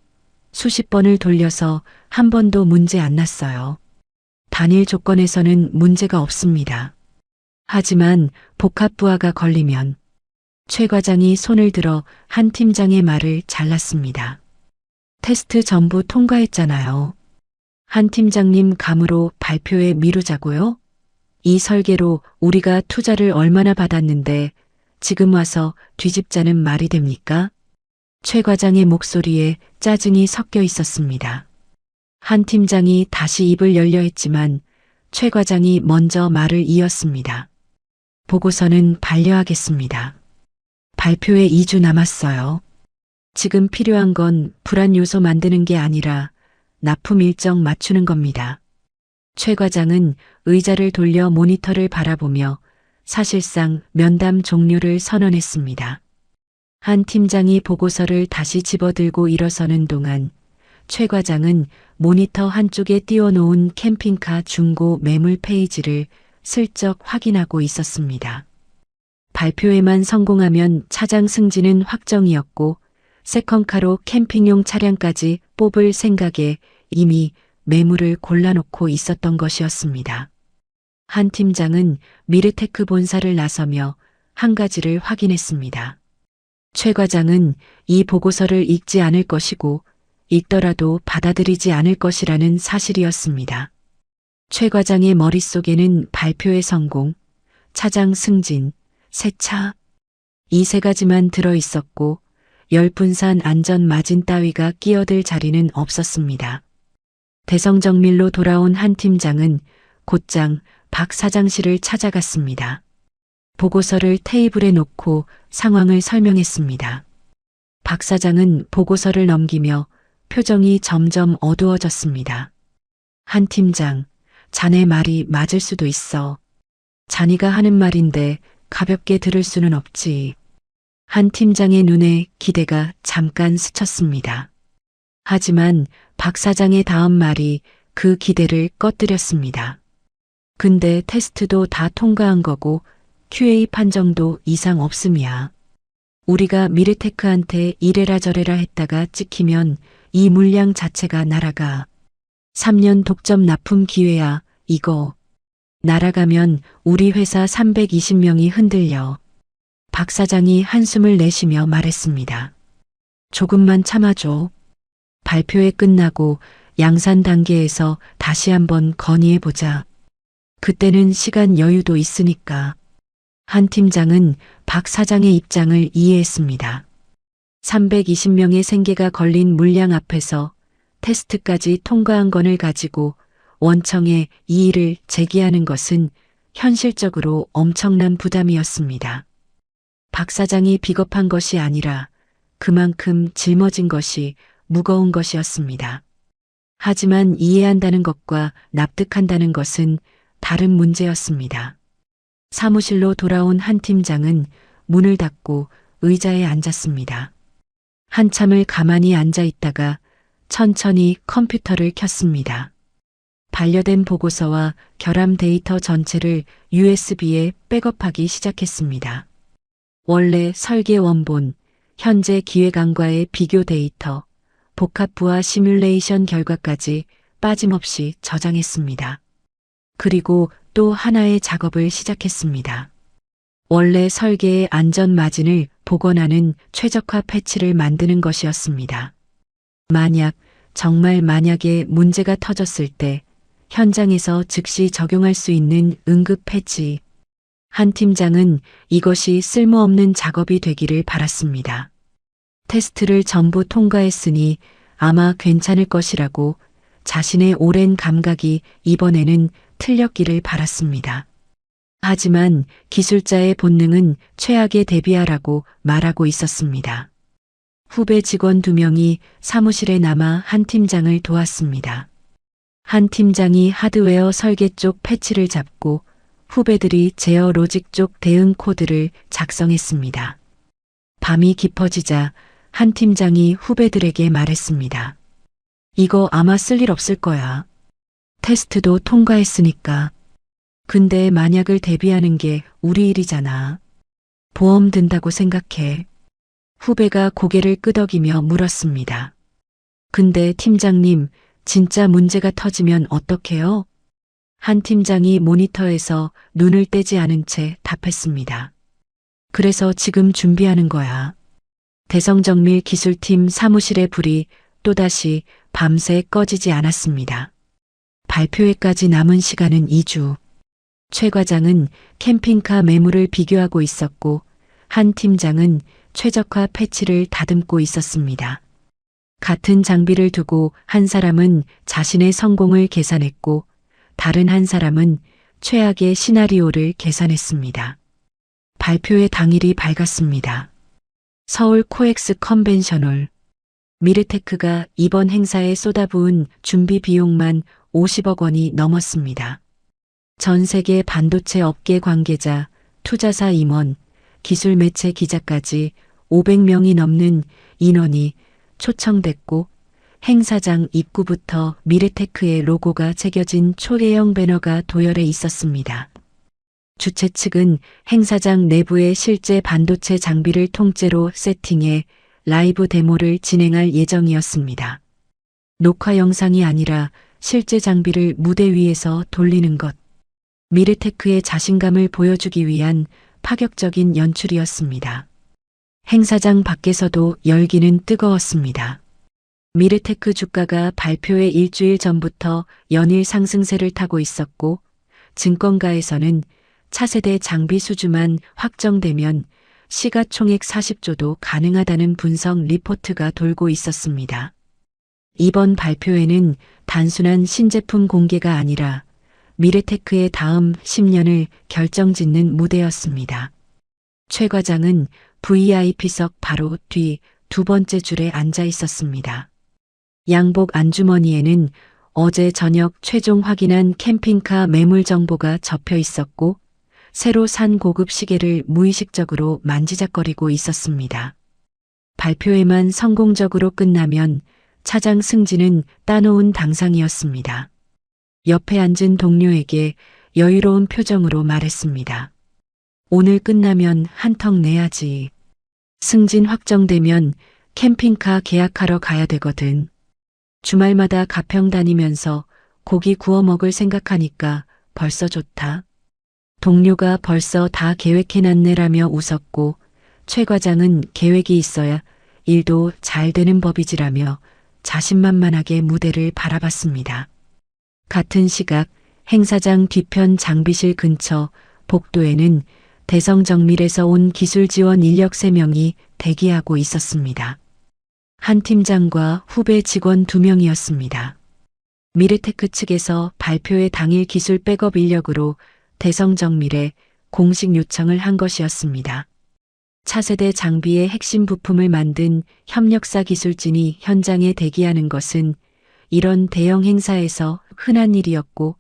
수십 번을 돌려서 한 번도 문제 안 났어요. 단일 조건에서는 문제가 없습니다. 하지만 복합 부하가 걸리면 최 과장이 손을 들어 한 팀장의 말을 잘랐습니다. 테스트 전부 통과했잖아요. 한 팀장님 감으로 발표에 미루자고요? 이 설계로 우리가 투자를 얼마나 받았는데 지금 와서 뒤집자는 말이 됩니까? 최 과장의 목소리에 짜증이 섞여 있었습니다. 한 팀장이 다시 입을 열려 했지만 최 과장이 먼저 말을 이었습니다. 보고서는 반려하겠습니다. 발표에 2주 남았어요. 지금 필요한 건 불안 요소 만드는 게 아니라 납품 일정 맞추는 겁니다. 최 과장은 의자를 돌려 모니터를 바라보며 사실상 면담 종료를 선언했습니다. 한 팀장이 보고서를 다시 집어들고 일어서는 동안 최 과장은 모니터 한쪽에 띄워놓은 캠핑카 중고 매물 페이지를 슬쩍 확인하고 있었습니다. 발표에만 성공하면 차장 승진은 확정이었고 세컨카로 캠핑용 차량까지 뽑을 생각에 이미 매물을 골라놓고 있었던 것이었습니다. 한 팀장은 미르테크 본사를 나서며 한 가지를 확인했습니다. 최 과장은 이 보고서를 읽지 않을 것이고 읽더라도 받아들이지 않을 것이라는 사실이었습니다. 최 과장의 머릿속에는 발표의 성공, 차장 승진, 새 차, 이 세 가지만 들어 있었고 열분산 안전 마진 따위가 끼어들 자리는 없었습니다. 대성정밀로 돌아온 한 팀장은 곧장 박 사장실을 찾아갔습니다. 보고서를 테이블에 놓고 상황을 설명했습니다. 박 사장은 보고서를 넘기며 표정이 점점 어두워졌습니다. 한 팀장, 자네 말이 맞을 수도 있어. 자네가 하는 말인데 가볍게 들을 수는 없지. 한 팀장의 눈에 기대가 잠깐 스쳤습니다. 하지만 박 사장의 다음 말이 그 기대를 꺼뜨렸습니다. 근데 테스트도 다 통과한 거고 QA 판정도 이상 없음이야. 우리가 미르테크한테 이래라 저래라 했다가 찍히면 이 물량 자체가 날아가. 3년 독점 납품 기회야, 이거. 날아가면 우리 회사 320명이 흔들려. 박 사장이 한숨을 내쉬며 말했습니다. 조금만 참아줘. 발표회 끝나고 양산 단계에서 다시 한번 건의해보자. 그때는 시간 여유도 있으니까. 한 팀장은 박 사장의 입장을 이해했습니다. 320명의 생계가 걸린 물량 앞에서 테스트까지 통과한 건을 가지고 원청에 이의를 제기하는 것은 현실적으로 엄청난 부담이었습니다. 박 사장이 비겁한 것이 아니라 그만큼 짊어진 것이 무거운 것이었습니다. 하지만 이해한다는 것과 납득한다는 것은 다른 문제였습니다. 사무실로 돌아온 한 팀장은 문을 닫고 의자에 앉았습니다. 한참을 가만히 앉아 있다가 천천히 컴퓨터를 켰습니다. 반려된 보고서와 결함 데이터 전체를 USB에 백업하기 시작했습니다. 원래 설계 원본, 현재 기획안과의 비교 데이터, 복합부와 시뮬레이션 결과까지 빠짐없이 저장했습니다. 그리고 또 하나의 작업을 시작했습니다. 원래 설계의 안전 마진을 복원하는 최적화 패치를 만드는 것이었습니다. 정말 만약에 문제가 터졌을 때 현장에서 즉시 적용할 수 있는 응급 패치. 한 팀장은 이것이 쓸모없는 작업이 되기를 바랐습니다. 테스트를 전부 통과했으니 아마 괜찮을 것이라고 자신의 오랜 감각이 이번에는 틀렸기를 바랐습니다. 하지만 기술자의 본능은 최악에 대비하라고 말하고 있었습니다. 후배 직원 2명이 사무실에 남아 한 팀장을 도왔습니다. 한 팀장이 하드웨어 설계 쪽 패치를 잡고 후배들이 제어 로직 쪽 대응 코드를 작성했습니다. 밤이 깊어지자 한 팀장이 후배들에게 말했습니다. 이거 아마 쓸 일 없을 거야. 테스트도 통과했으니까. 근데 만약을 대비하는 게 우리 일이잖아. 보험 든다고 생각해. 후배가 고개를 끄덕이며 물었습니다. 근데 팀장님, 진짜 문제가 터지면 어떡해요? 한 팀장이 모니터에서 눈을 떼지 않은 채 답했습니다. 그래서 지금 준비하는 거야. 대성정밀 기술팀 사무실의 불이 또다시 밤새 꺼지지 않았습니다. 발표회까지 남은 시간은 2주. 최 과장은 캠핑카 매물을 비교하고 있었고 한 팀장은 최적화 패치를 다듬고 있었습니다. 같은 장비를 두고 한 사람은 자신의 성공을 계산했고 다른 한 사람은 최악의 시나리오를 계산했습니다. 발표회 당일이 밝았습니다. 서울 코엑스 컨벤셔널. 미르테크가 이번 행사에 쏟아부은 준비 비용만 50억 원이 넘었습니다. 전 세계 반도체 업계 관계자, 투자사 임원, 기술 매체 기자까지 500명이 넘는 인원이 초청됐고 행사장 입구부터 미르테크의 로고가 새겨진 초대형 배너가 도열해 있었습니다. 주최 측은 행사장 내부의 실제 반도체 장비를 통째로 세팅해 라이브 데모를 진행할 예정이었습니다. 녹화 영상이 아니라 실제 장비를 무대 위에서 돌리는 것. 미르테크의 자신감을 보여주기 위한 파격적인 연출이었습니다. 행사장 밖에서도 열기는 뜨거웠습니다. 미르테크 주가가 발표회 일주일 전부터 연일 상승세를 타고 있었고 증권가에서는 차세대 장비 수주만 확정되면 시가총액 40조도 가능하다는 분석 리포트가 돌고 있었습니다. 이번 발표회는 단순한 신제품 공개가 아니라 미래테크의 다음 10년을 결정짓는 무대였습니다. 최 과장은 VIP석 바로 뒤 두 번째 줄에 앉아 있었습니다. 양복 안주머니에는 어제 저녁 최종 확인한 캠핑카 매물 정보가 접혀 있었고 새로 산 고급 시계를 무의식적으로 만지작거리고 있었습니다. 발표회만 성공적으로 끝나면 차장 승진은 따놓은 당상이었습니다. 옆에 앉은 동료에게 여유로운 표정으로 말했습니다. 오늘 끝나면 한턱 내야지. 승진 확정되면 캠핑카 계약하러 가야 되거든. 주말마다 가평 다니면서 고기 구워 먹을 생각하니까 벌써 좋다. 동료가 벌써 다 계획해놨네라며 웃었고 최 과장은 계획이 있어야 일도 잘 되는 법이지라며 자신만만하게 무대를 바라봤습니다. 같은 시각 행사장 뒤편 장비실 근처 복도에는 대성정밀에서 온 기술 지원 인력 3명이 대기하고 있었습니다. 한 팀장과 후배 직원 2명이었습니다. 미래테크 측에서 발표회 당일 기술 백업 인력으로 대성정밀에 공식 요청을 한 것이었습니다. 차세대 장비의 핵심 부품을 만든 협력사 기술진이 현장에 대기하는 것은 이런 대형 행사에서 흔한 일이었고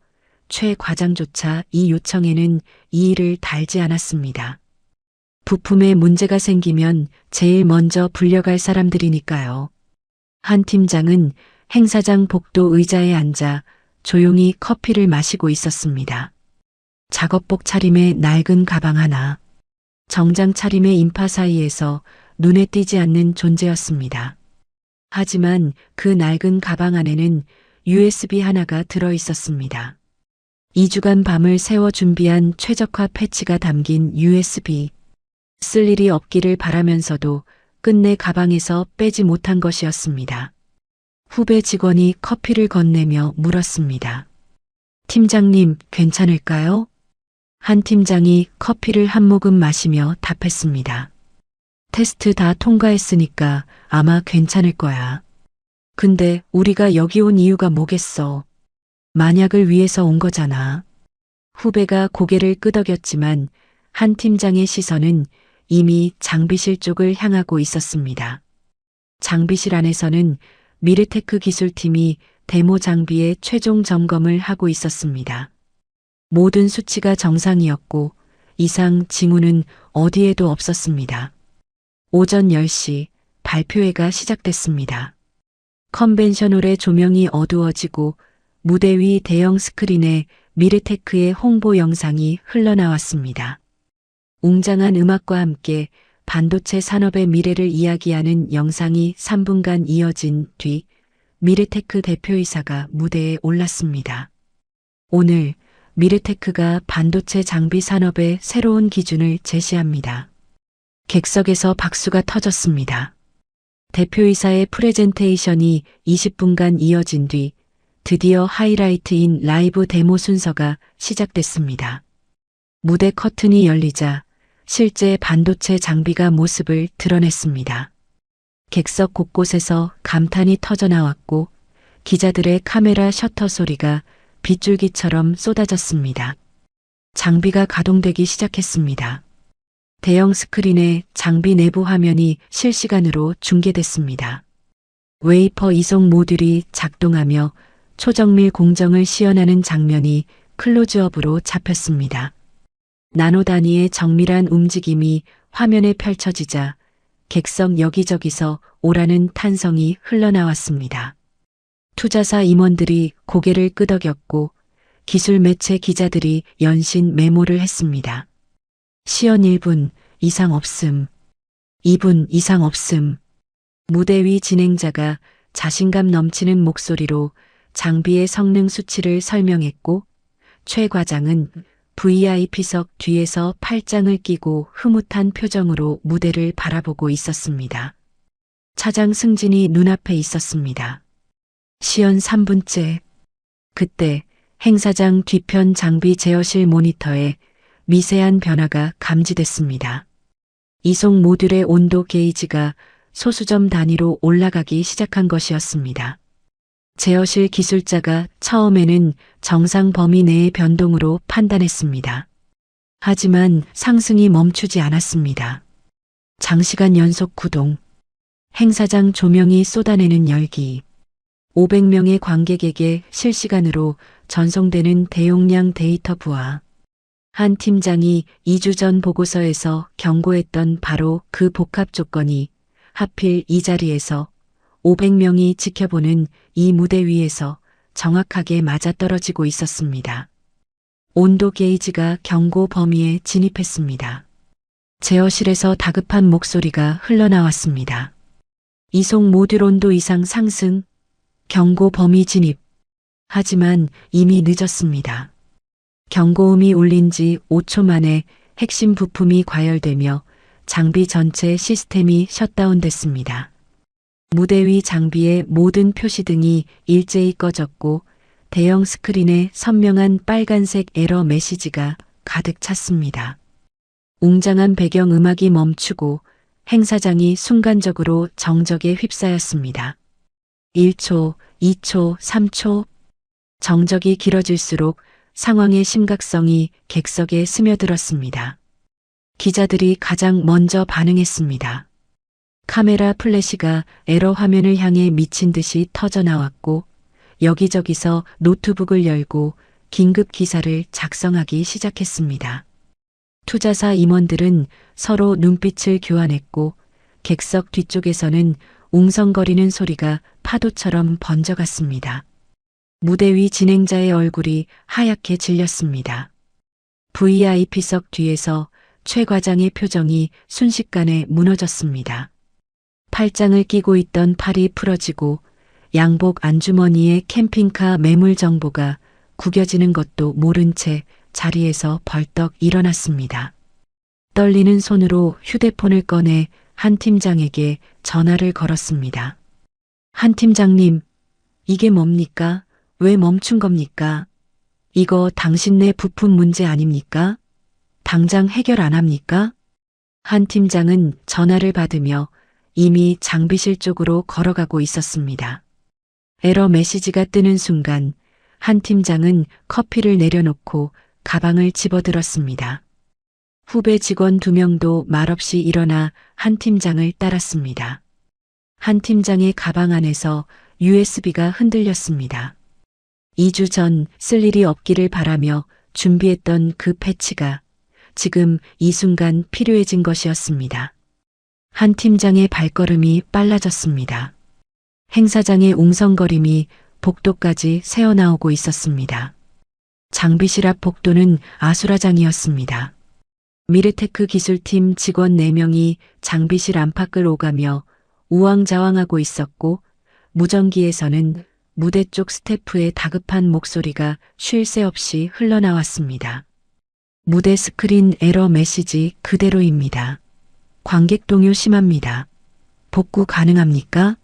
최 과장조차 이 요청에는 이의를 달지 않았습니다. 부품에 문제가 생기면 제일 먼저 불려갈 사람들이니까요. 한 팀장은 행사장 복도 의자에 앉아 조용히 커피를 마시고 있었습니다. 작업복 차림에 낡은 가방 하나, 정장 차림의 인파 사이에서 눈에 띄지 않는 존재였습니다. 하지만 그 낡은 가방 안에는 USB 하나가 들어 있었습니다. 2주간 밤을 새워 준비한 최적화 패치가 담긴 USB. 쓸 일이 없기를 바라면서도 끝내 가방에서 빼지 못한 것이었습니다. 후배 직원이 커피를 건네며 물었습니다. 팀장님, 괜찮을까요? 한 팀장이 커피를 한 모금 마시며 답했습니다. 테스트 다 통과했으니까 아마 괜찮을 거야. 근데 우리가 여기 온 이유가 뭐겠어? 만약을 위해서 온 거잖아. 후배가 고개를 끄덕였지만 한 팀장의 시선은 이미 장비실 쪽을 향하고 있었습니다. 장비실 안에서는 미래테크 기술팀이 데모 장비의 최종 점검을 하고 있었습니다. 모든 수치가 정상이었고 이상 징후는 어디에도 없었습니다. 오전 10시 발표회가 시작됐습니다. 컨벤션홀의 조명이 어두워지고 무대 위 대형 스크린에 미래테크의 홍보 영상이 흘러나왔습니다. 웅장한 음악과 함께 반도체 산업의 미래를 이야기하는 영상이 3분간 이어진 뒤 미래테크 대표이사가 무대에 올랐습니다. 오늘 미래테크가 반도체 장비 산업의 새로운 기준을 제시합니다. 객석에서 박수가 터졌습니다. 대표이사의 프레젠테이션이 20분간 이어진 뒤 드디어 하이라이트인 라이브 데모 순서가 시작됐습니다. 무대 커튼이 열리자 실제 반도체 장비가 모습을 드러냈습니다. 객석 곳곳에서 감탄이 터져나왔고 기자들의 카메라 셔터 소리가 빗줄기처럼 쏟아졌습니다. 장비가 가동되기 시작했습니다. 대형 스크린에 장비 내부 화면이 실시간으로 중계됐습니다. 웨이퍼 이송 모듈이 작동하며 초정밀 공정을 시연하는 장면이 클로즈업으로 잡혔습니다. 나노 단위의 정밀한 움직임이 화면에 펼쳐지자 객석 여기저기서 오라는 탄성이 흘러나왔습니다. 투자사 임원들이 고개를 끄덕였고 기술 매체 기자들이 연신 메모를 했습니다. 시연 1분 이상 없음. 2분 이상 없음. 무대 위 진행자가 자신감 넘치는 목소리로 장비의 성능 수치를 설명했고 최 과장은 VIP석 뒤에서 팔짱을 끼고 흐뭇한 표정으로 무대를 바라보고 있었습니다. 차장 승진이 눈앞에 있었습니다. 시연 3분째. 그때 행사장 뒤편 장비 제어실 모니터에 미세한 변화가 감지됐습니다. 이송 모듈의 온도 게이지가 소수점 단위로 올라가기 시작한 것이었습니다. 제어실 기술자가 처음에는 정상 범위 내의 변동으로 판단했습니다. 하지만 상승이 멈추지 않았습니다. 장시간 연속 구동, 행사장 조명이 쏟아내는 열기, 500명의 관객에게 실시간으로 전송되는 대용량 데이터 부하. 한 팀장이 2주 전 보고서에서 경고했던 바로 그 복합 조건이 하필 이 자리에서 500명이 지켜보는 이 무대 위에서 정확하게 맞아떨어지고 있었습니다. 온도 게이지가 경고 범위에 진입했습니다. 제어실에서 다급한 목소리가 흘러나왔습니다. 이송 모듈 온도 이상 상승, 경고 범위 진입. 하지만 이미 늦었습니다. 경고음이 울린 지 5초 만에 핵심 부품이 과열되며 장비 전체 시스템이 셧다운됐습니다. 무대 위 장비의 모든 표시등이 일제히 꺼졌고 대형 스크린에 선명한 빨간색 에러 메시지가 가득 찼습니다. 웅장한 배경 음악이 멈추고 행사장이 순간적으로 정적에 휩싸였습니다. 1초, 2초, 3초. 정적이 길어질수록 상황의 심각성이 객석에 스며들었습니다. 기자들이 가장 먼저 반응했습니다. 카메라 플래시가 에러 화면을 향해 미친 듯이 터져 나왔고 여기저기서 노트북을 열고 긴급 기사를 작성하기 시작했습니다. 투자사 임원들은 서로 눈빛을 교환했고 객석 뒤쪽에서는 웅성거리는 소리가 파도처럼 번져갔습니다. 무대 위 진행자의 얼굴이 하얗게 질렸습니다. VIP석 뒤에서 최 과장의 표정이 순식간에 무너졌습니다. 팔짱을 끼고 있던 팔이 풀어지고 양복 안주머니에 캠핑카 매물 정보가 구겨지는 것도 모른 채 자리에서 벌떡 일어났습니다. 떨리는 손으로 휴대폰을 꺼내 한 팀장에게 전화를 걸었습니다. 한 팀장님, 이게 뭡니까? 왜 멈춘 겁니까? 이거 당신네 부품 문제 아닙니까? 당장 해결 안 합니까? 한 팀장은 전화를 받으며 이미 장비실 쪽으로 걸어가고 있었습니다. 에러 메시지가 뜨는 순간 한 팀장은 커피를 내려놓고 가방을 집어들었습니다. 후배 직원 2명도 말없이 일어나 한 팀장을 따랐습니다. 한 팀장의 가방 안에서 USB가 흔들렸습니다. 2주 전 쓸 일이 없기를 바라며 준비했던 그 패치가 지금 이 순간 필요해진 것이었습니다. 한 팀장의 발걸음이 빨라졌습니다. 행사장의 웅성거림이 복도까지 새어나오고 있었습니다. 장비실 앞 복도는 아수라장이었습니다. 미르테크 기술팀 직원 4명이 장비실 안팎을 오가며 우왕좌왕하고 있었고 무전기에서는 무대 쪽 스태프의 다급한 목소리가 쉴 새 없이 흘러나왔습니다. 무대 스크린 에러 메시지 그대로입니다. 관객 동요 심합니다. 복구 가능합니까?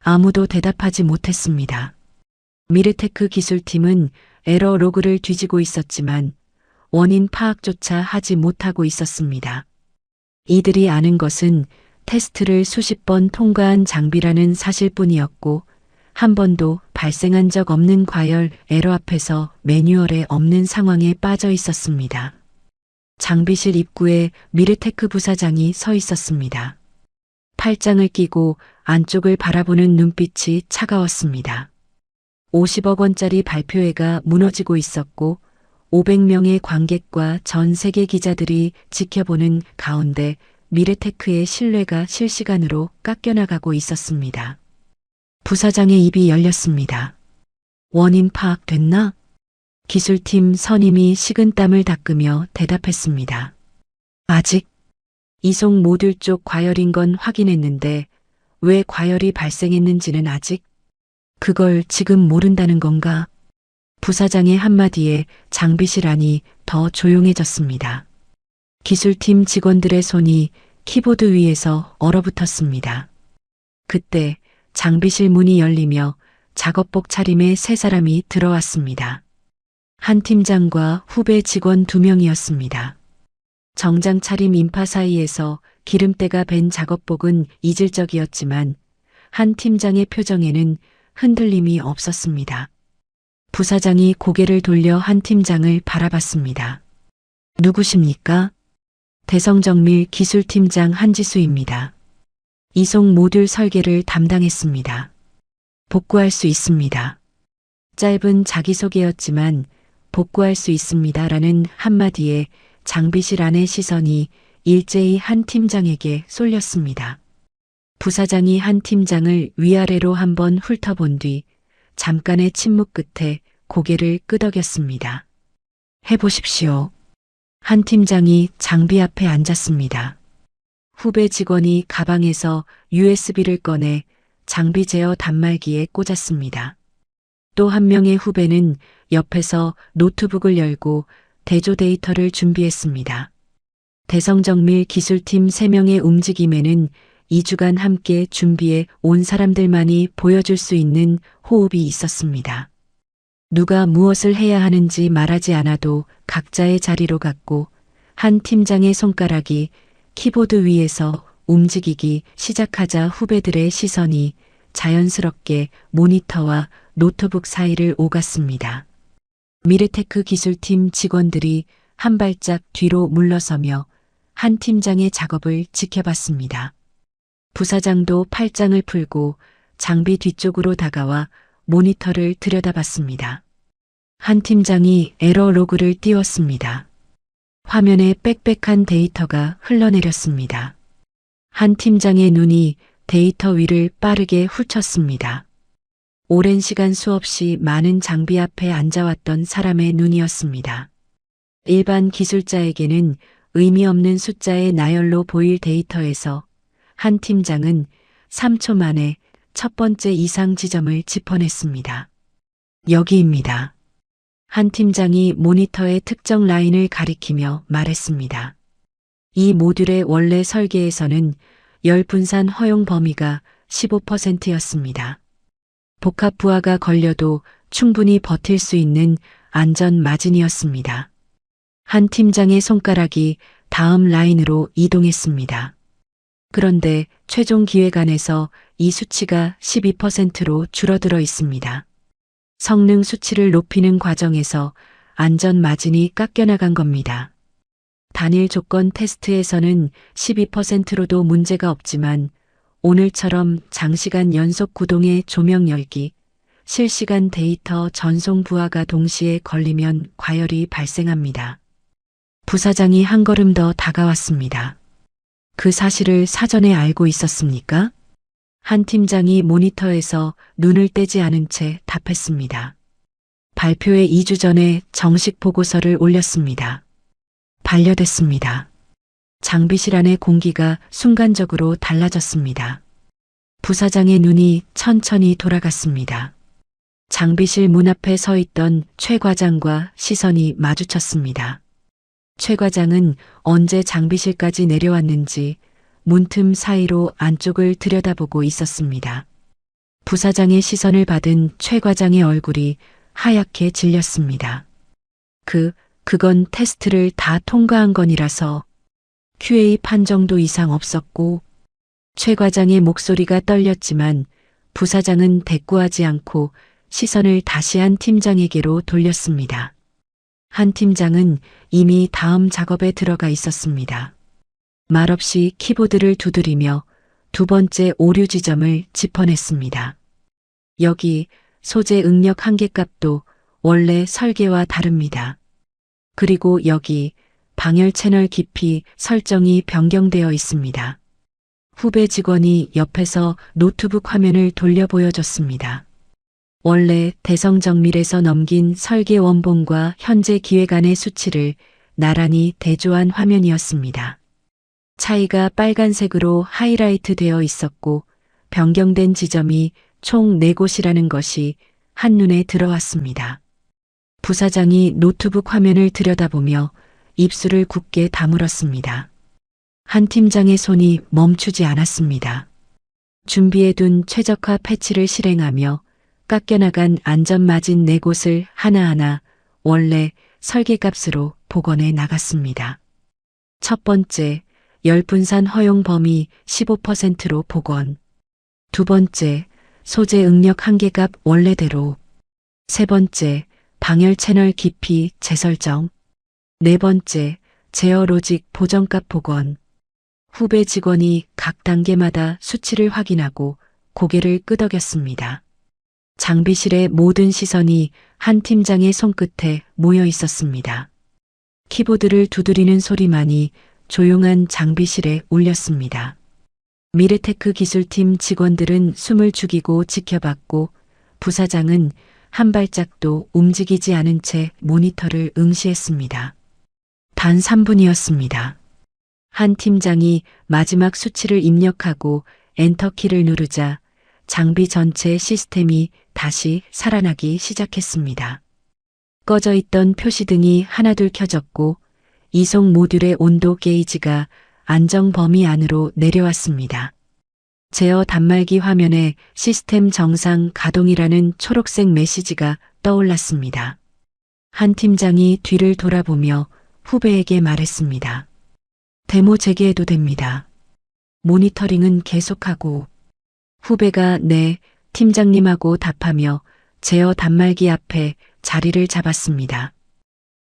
아무도 대답하지 못했습니다. 미르테크 기술팀은 에러 로그를 뒤지고 있었지만 원인 파악조차 하지 못하고 있었습니다. 이들이 아는 것은 테스트를 수십 번 통과한 장비라는 사실뿐이었고 한 번도 발생한 적 없는 과열 에러 앞에서 매뉴얼에 없는 상황에 빠져 있었습니다. 장비실 입구에 미르테크 부사장이 서 있었습니다. 팔짱을 끼고 안쪽을 바라보는 눈빛이 차가웠습니다. 50억 원짜리 발표회가 무너지고 있었고 500명의 관객과 전 세계 기자들이 지켜보는 가운데 미르테크의 신뢰가 실시간으로 깎여나가고 있었습니다. 부사장의 입이 열렸습니다. 원인 파악됐나? 기술팀 선임이 식은땀을 닦으며 대답했습니다. 아직 이송 모듈 쪽 과열인 건 확인했는데 왜 과열이 발생했는지는 아직 그걸 지금 모른다는 건가? 부사장의 한마디에 장비실 안이 더 조용해졌습니다. 기술팀 직원들의 손이 키보드 위에서 얼어붙었습니다. 그때 장비실 문이 열리며 작업복 차림의 3사람이 들어왔습니다. 한 팀장과 후배 직원 2명이었습니다. 정장 차림 인파 사이에서 기름때가 밴 작업복은 이질적이었지만 한 팀장의 표정에는 흔들림이 없었습니다. 부사장이 고개를 돌려 한 팀장을 바라봤습니다. 누구십니까? 대성정밀 기술팀장 한지수입니다. 이송 모듈 설계를 담당했습니다. 복구할 수 있습니다. 짧은 자기소개였지만 복구할 수 있습니다라는 한마디에 장비실 안의 시선이 일제히 한 팀장에게 쏠렸습니다. 부사장이 한 팀장을 위아래로 한번 훑어본 뒤 잠깐의 침묵 끝에 고개를 끄덕였습니다. 해보십시오. 한 팀장이 장비 앞에 앉았습니다. 후배 직원이 가방에서 USB를 꺼내 장비 제어 단말기에 꽂았습니다. 또 한 명의 후배는 옆에서 노트북을 열고 대조 데이터를 준비했습니다. 대성정밀 기술팀 3명의 움직임에는 2주간 함께 준비해 온 사람들만이 보여줄 수 있는 호흡이 있었습니다. 누가 무엇을 해야 하는지 말하지 않아도 각자의 자리로 갔고 한 팀장의 손가락이 키보드 위에서 움직이기 시작하자 후배들의 시선이 자연스럽게 모니터와 노트북 사이를 오갔습니다. 미르테크 기술팀 직원들이 한 발짝 뒤로 물러서며 한 팀장의 작업을 지켜봤습니다. 부사장도 팔짱을 풀고 장비 뒤쪽으로 다가와 모니터를 들여다봤습니다. 한 팀장이 에러 로그를 띄웠습니다. 화면에 빽빽한 데이터가 흘러내렸습니다. 한 팀장의 눈이 데이터 위를 빠르게 훑었습니다. 오랜 시간 수없이 많은 장비 앞에 앉아왔던 사람의 눈이었습니다. 일반 기술자에게는 의미 없는 숫자의 나열로 보일 데이터에서 한 팀장은 3초 만에 첫 번째 이상 지점을 짚어냈습니다. 여기입니다. 한 팀장이 모니터의 특정 라인을 가리키며 말했습니다. 이 모듈의 원래 설계에서는 열 분산 허용 범위가 15%였습니다. 복합 부하가 걸려도 충분히 버틸 수 있는 안전 마진이었습니다. 한 팀장의 손가락이 다음 라인으로 이동했습니다. 그런데 최종 기획안에서 이 수치가 12%로 줄어들어 있습니다. 성능 수치를 높이는 과정에서 안전 마진이 깎여나간 겁니다. 단일 조건 테스트에서는 12%로도 문제가 없지만 오늘처럼 장시간 연속 구동의 조명 열기, 실시간 데이터 전송 부하가 동시에 걸리면 과열이 발생합니다. 부사장이 한 걸음 더 다가왔습니다. 그 사실을 사전에 알고 있었습니까? 한 팀장이 모니터에서 눈을 떼지 않은 채 답했습니다. 발표회 2주 전에 정식 보고서를 올렸습니다. 반려됐습니다. 장비실 안의 공기가 순간적으로 달라졌습니다. 부사장의 눈이 천천히 돌아갔습니다. 장비실 문 앞에 서 있던 최 과장과 시선이 마주쳤습니다. 최 과장은 언제 장비실까지 내려왔는지 문틈 사이로 안쪽을 들여다보고 있었습니다. 부사장의 시선을 받은 최 과장의 얼굴이 하얗게 질렸습니다. 그건 테스트를 다 통과한 건이라서 QA 판정도 이상 없었고. 최 과장의 목소리가 떨렸지만 부사장은 대꾸하지 않고 시선을 다시 한 팀장에게로 돌렸습니다. 한 팀장은 이미 다음 작업에 들어가 있었습니다. 말없이 키보드를 두드리며 두 번째 오류 지점을 짚어냈습니다. 여기 소재 응력 한계값도 원래 설계와 다릅니다. 그리고 여기 방열 채널 깊이 설정이 변경되어 있습니다. 후배 직원이 옆에서 노트북 화면을 돌려 보여줬습니다. 원래 대성정밀에서 넘긴 설계 원본과 현재 기획안의 수치를 나란히 대조한 화면이었습니다. 차이가 빨간색으로 하이라이트 되어 있었고 변경된 지점이 총 4곳이라는 것이 한눈에 들어왔습니다. 부사장이 노트북 화면을 들여다보며 입술을 굳게 다물었습니다. 한 팀장의 손이 멈추지 않았습니다. 준비해둔 최적화 패치를 실행하며 깎여나간 안전마진 4곳을 하나하나 원래 설계값으로 복원해 나갔습니다. 첫 번째, 열분산 허용 범위 15%로 복원. 두 번째, 소재 응력 한계값 원래대로. 세 번째, 방열 채널 깊이 재설정. 네 번째, 제어 로직 보정값 복원. 후배 직원이 각 단계마다 수치를 확인하고 고개를 끄덕였습니다. 장비실의 모든 시선이 한 팀장의 손끝에 모여 있었습니다. 키보드를 두드리는 소리만이 조용한 장비실에 울렸습니다. 미래테크 기술팀 직원들은 숨을 죽이고 지켜봤고 부사장은 한 발짝도 움직이지 않은 채 모니터를 응시했습니다. 단 3분이었습니다. 한 팀장이 마지막 수치를 입력하고 엔터키를 누르자 장비 전체 시스템이 다시 살아나기 시작했습니다. 꺼져 있던 표시등이 하나둘 켜졌고 이송 모듈의 온도 게이지가 안정 범위 안으로 내려왔습니다. 제어 단말기 화면에 시스템 정상 가동이라는 초록색 메시지가 떠올랐습니다. 한 팀장이 뒤를 돌아보며 후배에게 말했습니다. 데모 재개해도 됩니다. 모니터링은 계속하고. 후배가 네, 팀장님하고 답하며 제어 단말기 앞에 자리를 잡았습니다.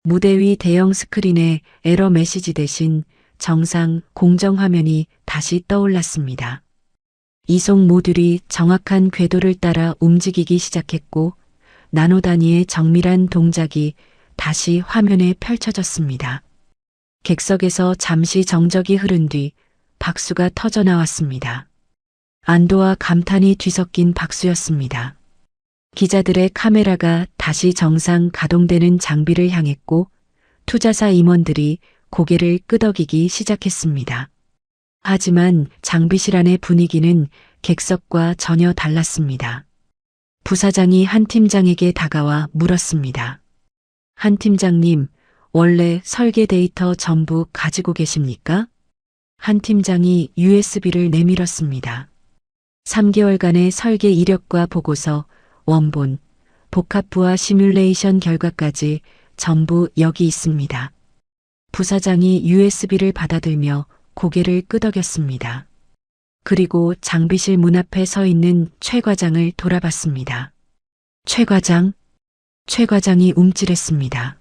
무대 위 대형 스크린에 에러 메시지 대신 정상 공정 화면이 다시 떠올랐습니다. 이송 모듈이 정확한 궤도를 따라 움직이기 시작했고 나노 단위의 정밀한 동작이 다시 화면에 펼쳐졌습니다. 객석에서 잠시 정적이 흐른 뒤 박수가 터져 나왔습니다. 안도와 감탄이 뒤섞인 박수였습니다. 기자들의 카메라가 다시 정상 가동되는 장비를 향했고 투자사 임원들이 고개를 끄덕이기 시작했습니다. 하지만 장비실 안의 분위기는 객석과 전혀 달랐습니다. 부사장이 한 팀장에게 다가와 물었습니다. 한 팀장님, 원래 설계 데이터 전부 가지고 계십니까? 한 팀장이 USB를 내밀었습니다. 3개월간의 설계 이력과 보고서, 원본, 복합부하 시뮬레이션 결과까지 전부 여기 있습니다. 부사장이 USB를 받아들며 고개를 끄덕였습니다. 그리고 장비실 문 앞에 서 있는 최 과장을 돌아봤습니다. 최 과장? 최 과장이 움찔했습니다.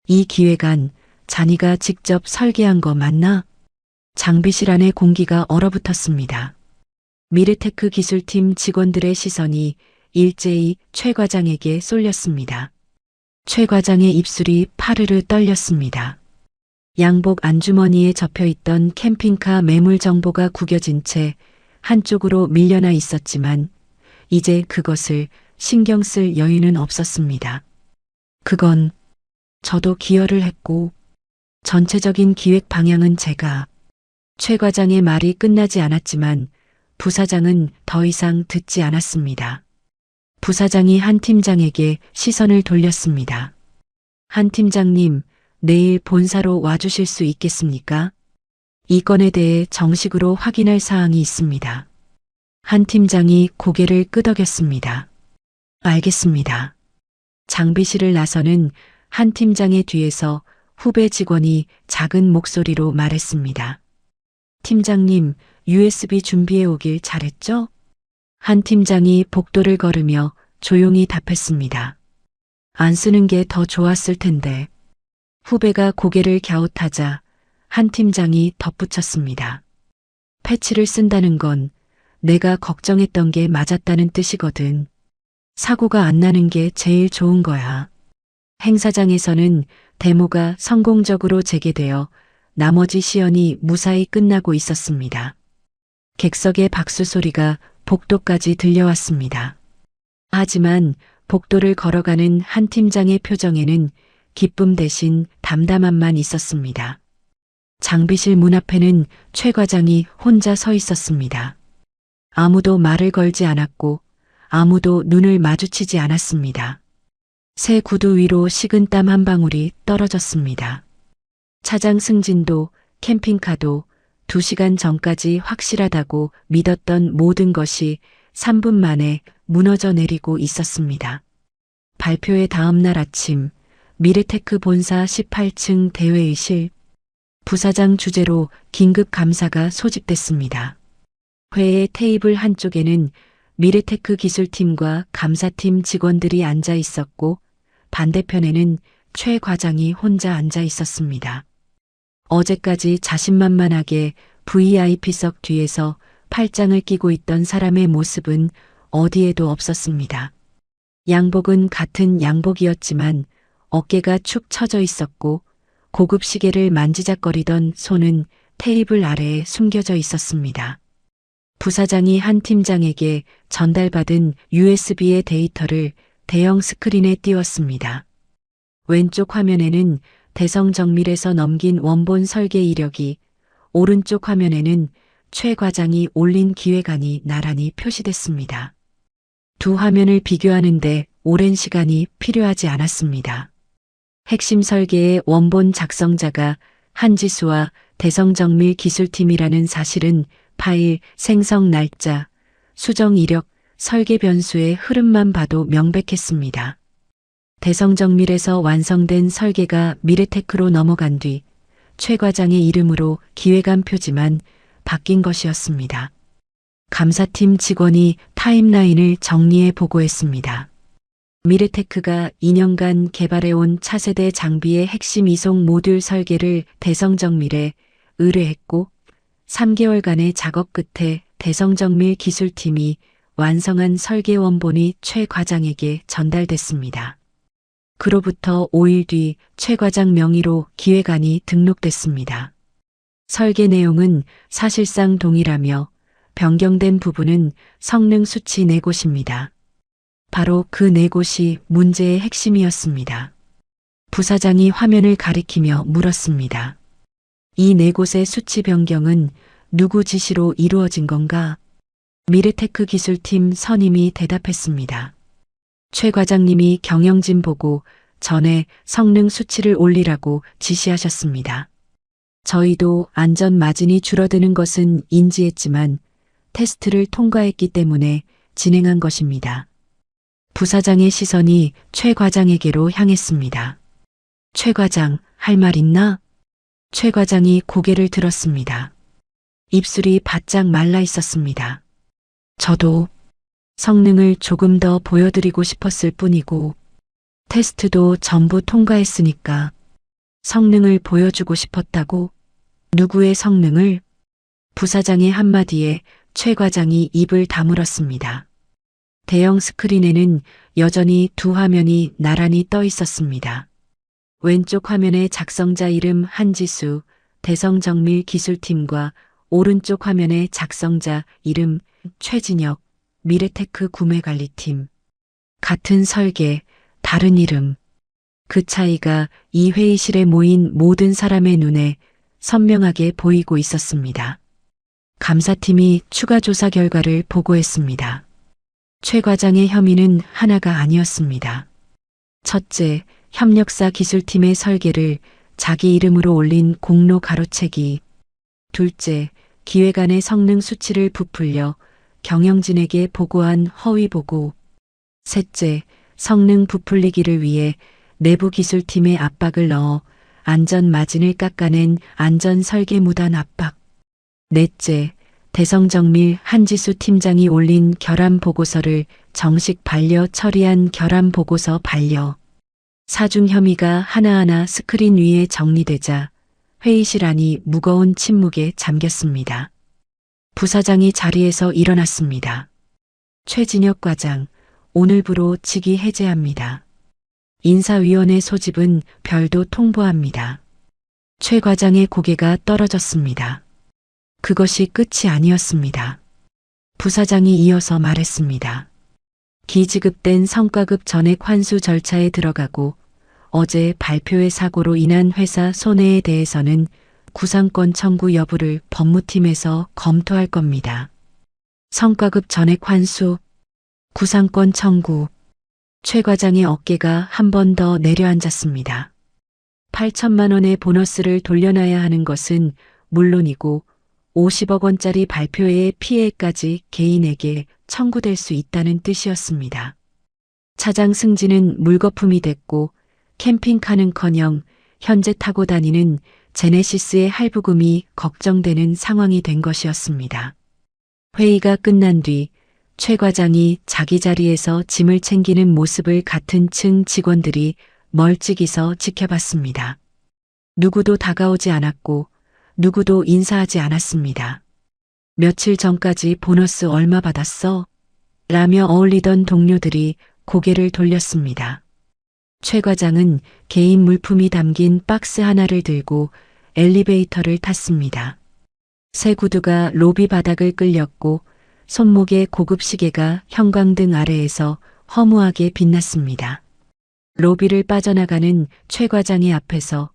이 기획안, 자니가 직접 설계한 거 맞나? 장비실 안의 공기가 얼어붙었습니다. 미래테크 기술팀 직원들의 시선이 일제히 최 과장에게 쏠렸습니다. 최 과장의 입술이 파르르 떨렸습니다. 양복 안주머니에 접혀있던 캠핑카 매물 정보가 구겨진 채 한쪽으로 밀려나 있었지만 이제 그것을 신경 쓸 여유는 없었습니다. 그건 저도 기여를 했고 전체적인 기획 방향은 제가. 최 과장의 말이 끝나지 않았지만 부사장은 더 이상 듣지 않았습니다. 부사장이 한 팀장에게 시선을 돌렸습니다. 한 팀장님, 내일 본사로 와주실 수 있겠습니까? 이 건에 대해 정식으로 확인할 사항이 있습니다. 한 팀장이 고개를 끄덕였습니다. 알겠습니다. 장비실을 나서는 한 팀장의 뒤에서 후배 직원이 작은 목소리로 말했습니다. 팀장님, USB 준비해 오길 잘했죠? 한 팀장이 복도를 걸으며 조용히 답했습니다. 안 쓰는 게 더 좋았을 텐데. 후배가 고개를 갸웃하자 한 팀장이 덧붙였습니다. 패치를 쓴다는 건 내가 걱정했던 게 맞았다는 뜻이거든. 사고가 안 나는 게 제일 좋은 거야. 행사장에서는 데모가 성공적으로 재개되어 나머지 시연이 무사히 끝나고 있었습니다. 객석의 박수 소리가 복도까지 들려왔습니다. 하지만 복도를 걸어가는 한 팀장의 표정에는 기쁨 대신 담담함만 있었습니다. 장비실 문 앞에는 최 과장이 혼자 서 있었습니다. 아무도 말을 걸지 않았고 아무도 눈을 마주치지 않았습니다. 새 구두 위로 식은땀 한 방울이 떨어졌습니다. 차장 승진도 캠핑카도 2시간 전까지 확실하다고 믿었던 모든 것이 3분 만에 무너져 내리고 있었습니다. 발표의 다음 날 아침 미래테크 본사 18층 대회의실. 부사장 주재로 긴급 감사가 소집됐습니다. 회의 테이블 한쪽에는 미래테크 기술팀과 감사팀 직원들이 앉아 있었고 반대편에는 최 과장이 혼자 앉아 있었습니다. 어제까지 자신만만하게 VIP석 뒤에서 팔짱을 끼고 있던 사람의 모습은 어디에도 없었습니다. 양복은 같은 양복이었지만 어깨가 축 처져 있었고 고급 시계를 만지작거리던 손은 테이블 아래에 숨겨져 있었습니다. 부사장이 한 팀장에게 전달받은 USB의 데이터를 대형 스크린에 띄웠습니다. 왼쪽 화면에는 대성정밀에서 넘긴 원본 설계 이력이, 오른쪽 화면에는 최 과장이 올린 기획안이 나란히 표시됐습니다. 두 화면을 비교하는데 오랜 시간이 필요하지 않았습니다. 핵심 설계의 원본 작성자가 한지수와 대성정밀 기술팀이라는 사실은 파일, 생성 날짜, 수정 이력, 설계 변수의 흐름만 봐도 명백했습니다. 대성정밀에서 완성된 설계가 미래테크로 넘어간 뒤 최 과장의 이름으로 기획안 표지만 바뀐 것이었습니다. 감사팀 직원이 타임라인을 정리해 보고했습니다. 미래테크가 2년간 개발해온 차세대 장비의 핵심 이송 모듈 설계를 대성정밀에 의뢰했고 3개월간의 작업 끝에 대성정밀 기술팀이 완성한 설계 원본이 최 과장에게 전달됐습니다. 그로부터 5일 뒤 최 과장 명의로 기획안이 등록됐습니다. 설계 내용은 사실상 동일하며 변경된 부분은 성능 수치 네 곳입니다. 바로 그 네 곳이 문제의 핵심이었습니다. 부사장이 화면을 가리키며 물었습니다. 이 네 곳의 수치 변경은 누구 지시로 이루어진 건가? 미래테크 기술팀 선임이 대답했습니다. 최 과장님이 경영진 보고 전에 성능 수치를 올리라고 지시하셨습니다. 저희도 안전 마진이 줄어드는 것은 인지했지만 테스트를 통과했기 때문에 진행한 것입니다. 부사장의 시선이 최 과장에게로 향했습니다. 최 과장, 할 말 있나? 최 과장이 고개를 들었습니다. 입술이 바짝 말라 있었습니다. 저도 성능을 조금 더 보여드리고 싶었을 뿐이고 테스트도 전부 통과했으니까 성능을 보여주고 싶었다고? 누구의 성능을? 부사장의 한마디에 최 과장이 입을 다물었습니다. 대형 스크린에는 여전히 두 화면이 나란히 떠 있었습니다. 왼쪽 화면의 작성자 이름 한지수, 대성정밀 기술팀과 오른쪽 화면의 작성자 이름 최진혁, 미래테크 구매관리팀. 같은 설계, 다른 이름. 그 차이가 이 회의실에 모인 모든 사람의 눈에 선명하게 보이고 있었습니다. 감사팀이 추가 조사 결과를 보고했습니다. 최 과장의 혐의는 하나가 아니었습니다. 첫째, 협력사 기술팀의 설계를 자기 이름으로 올린 공로 가로채기. 둘째, 기획안의 성능 수치를 부풀려 경영진에게 보고한 허위 보고. 셋째, 성능 부풀리기를 위해 내부 기술팀에 압박을 넣어 안전 마진을 깎아낸 안전 설계 무단 압박. 넷째, 대성정밀 한지수 팀장이 올린 결함 보고서를 정식 반려 처리한 결함 보고서 반려. 사중 혐의가 하나하나 스크린 위에 정리되자 회의실 안이 무거운 침묵에 잠겼습니다. 부사장이 자리에서 일어났습니다. 최진혁 과장, 오늘부로 직위 해제합니다. 인사위원회 소집은 별도 통보합니다. 최 과장의 고개가 떨어졌습니다. 그것이 끝이 아니었습니다. 부사장이 이어서 말했습니다. 기지급된 성과급 전액 환수 절차에 들어가고 어제 발표회 사고로 인한 회사 손해에 대해서는 구상권 청구 여부를 법무팀에서 검토할 겁니다. 성과급 전액 환수, 구상권 청구. 최 과장의 어깨가 한 번 더 내려앉았습니다. 8천만 원의 보너스를 돌려놔야 하는 것은 물론이고 50억 원짜리 발표회의 피해까지 개인에게 청구될 수 있다는 뜻이었습니다. 차장 승진은 물거품이 됐고 캠핑카는커녕 현재 타고 다니는 제네시스의 할부금이 걱정되는 상황이 된 것이었습니다. 회의가 끝난 뒤 최 과장이 자기 자리에서 짐을 챙기는 모습을 같은 층 직원들이 멀찍이 서 지켜봤습니다. 누구도 다가오지 않았고 누구도 인사하지 않았습니다. 며칠 전까지 보너스 얼마 받았어? 라며 어울리던 동료들이 고개를 돌렸습니다. 최 과장은 개인 물품이 담긴 박스 하나를 들고 엘리베이터를 탔습니다. 새 구두가 로비 바닥을 끌렸고 손목의 고급 시계가 형광등 아래에서 허무하게 빛났습니다. 로비를 빠져나가는 최 과장의 앞에서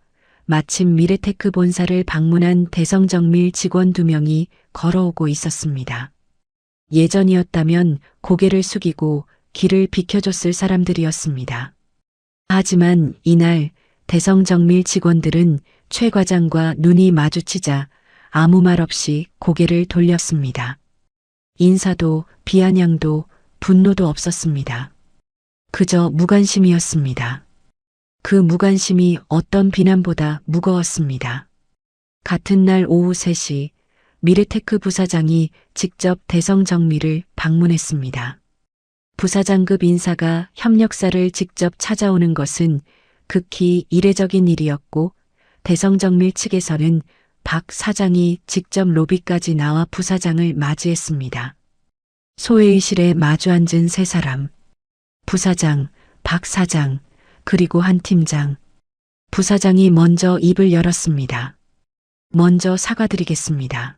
마침 미래테크 본사를 방문한 대성정밀 직원 2명이 걸어오고 있었습니다. 예전이었다면 고개를 숙이고 길을 비켜줬을 사람들이었습니다. 하지만 이날 대성정밀 직원들은 최 과장과 눈이 마주치자 아무 말 없이 고개를 돌렸습니다. 인사도 비아냥도 분노도 없었습니다. 그저 무관심이었습니다. 그 무관심이 어떤 비난보다 무거웠습니다. 같은 날 오후 3시 미래테크 부사장이 직접 대성정밀을 방문했습니다. 부사장급 인사가 협력사를 직접 찾아오는 것은 극히 이례적인 일이었고 대성정밀 측에서는 박 사장이 직접 로비까지 나와 부사장을 맞이했습니다. 소회의실에 마주 앉은 3사람. 부사장, 박 사장, 그리고 한 팀장. 부사장이 먼저 입을 열었습니다. 먼저 사과드리겠습니다.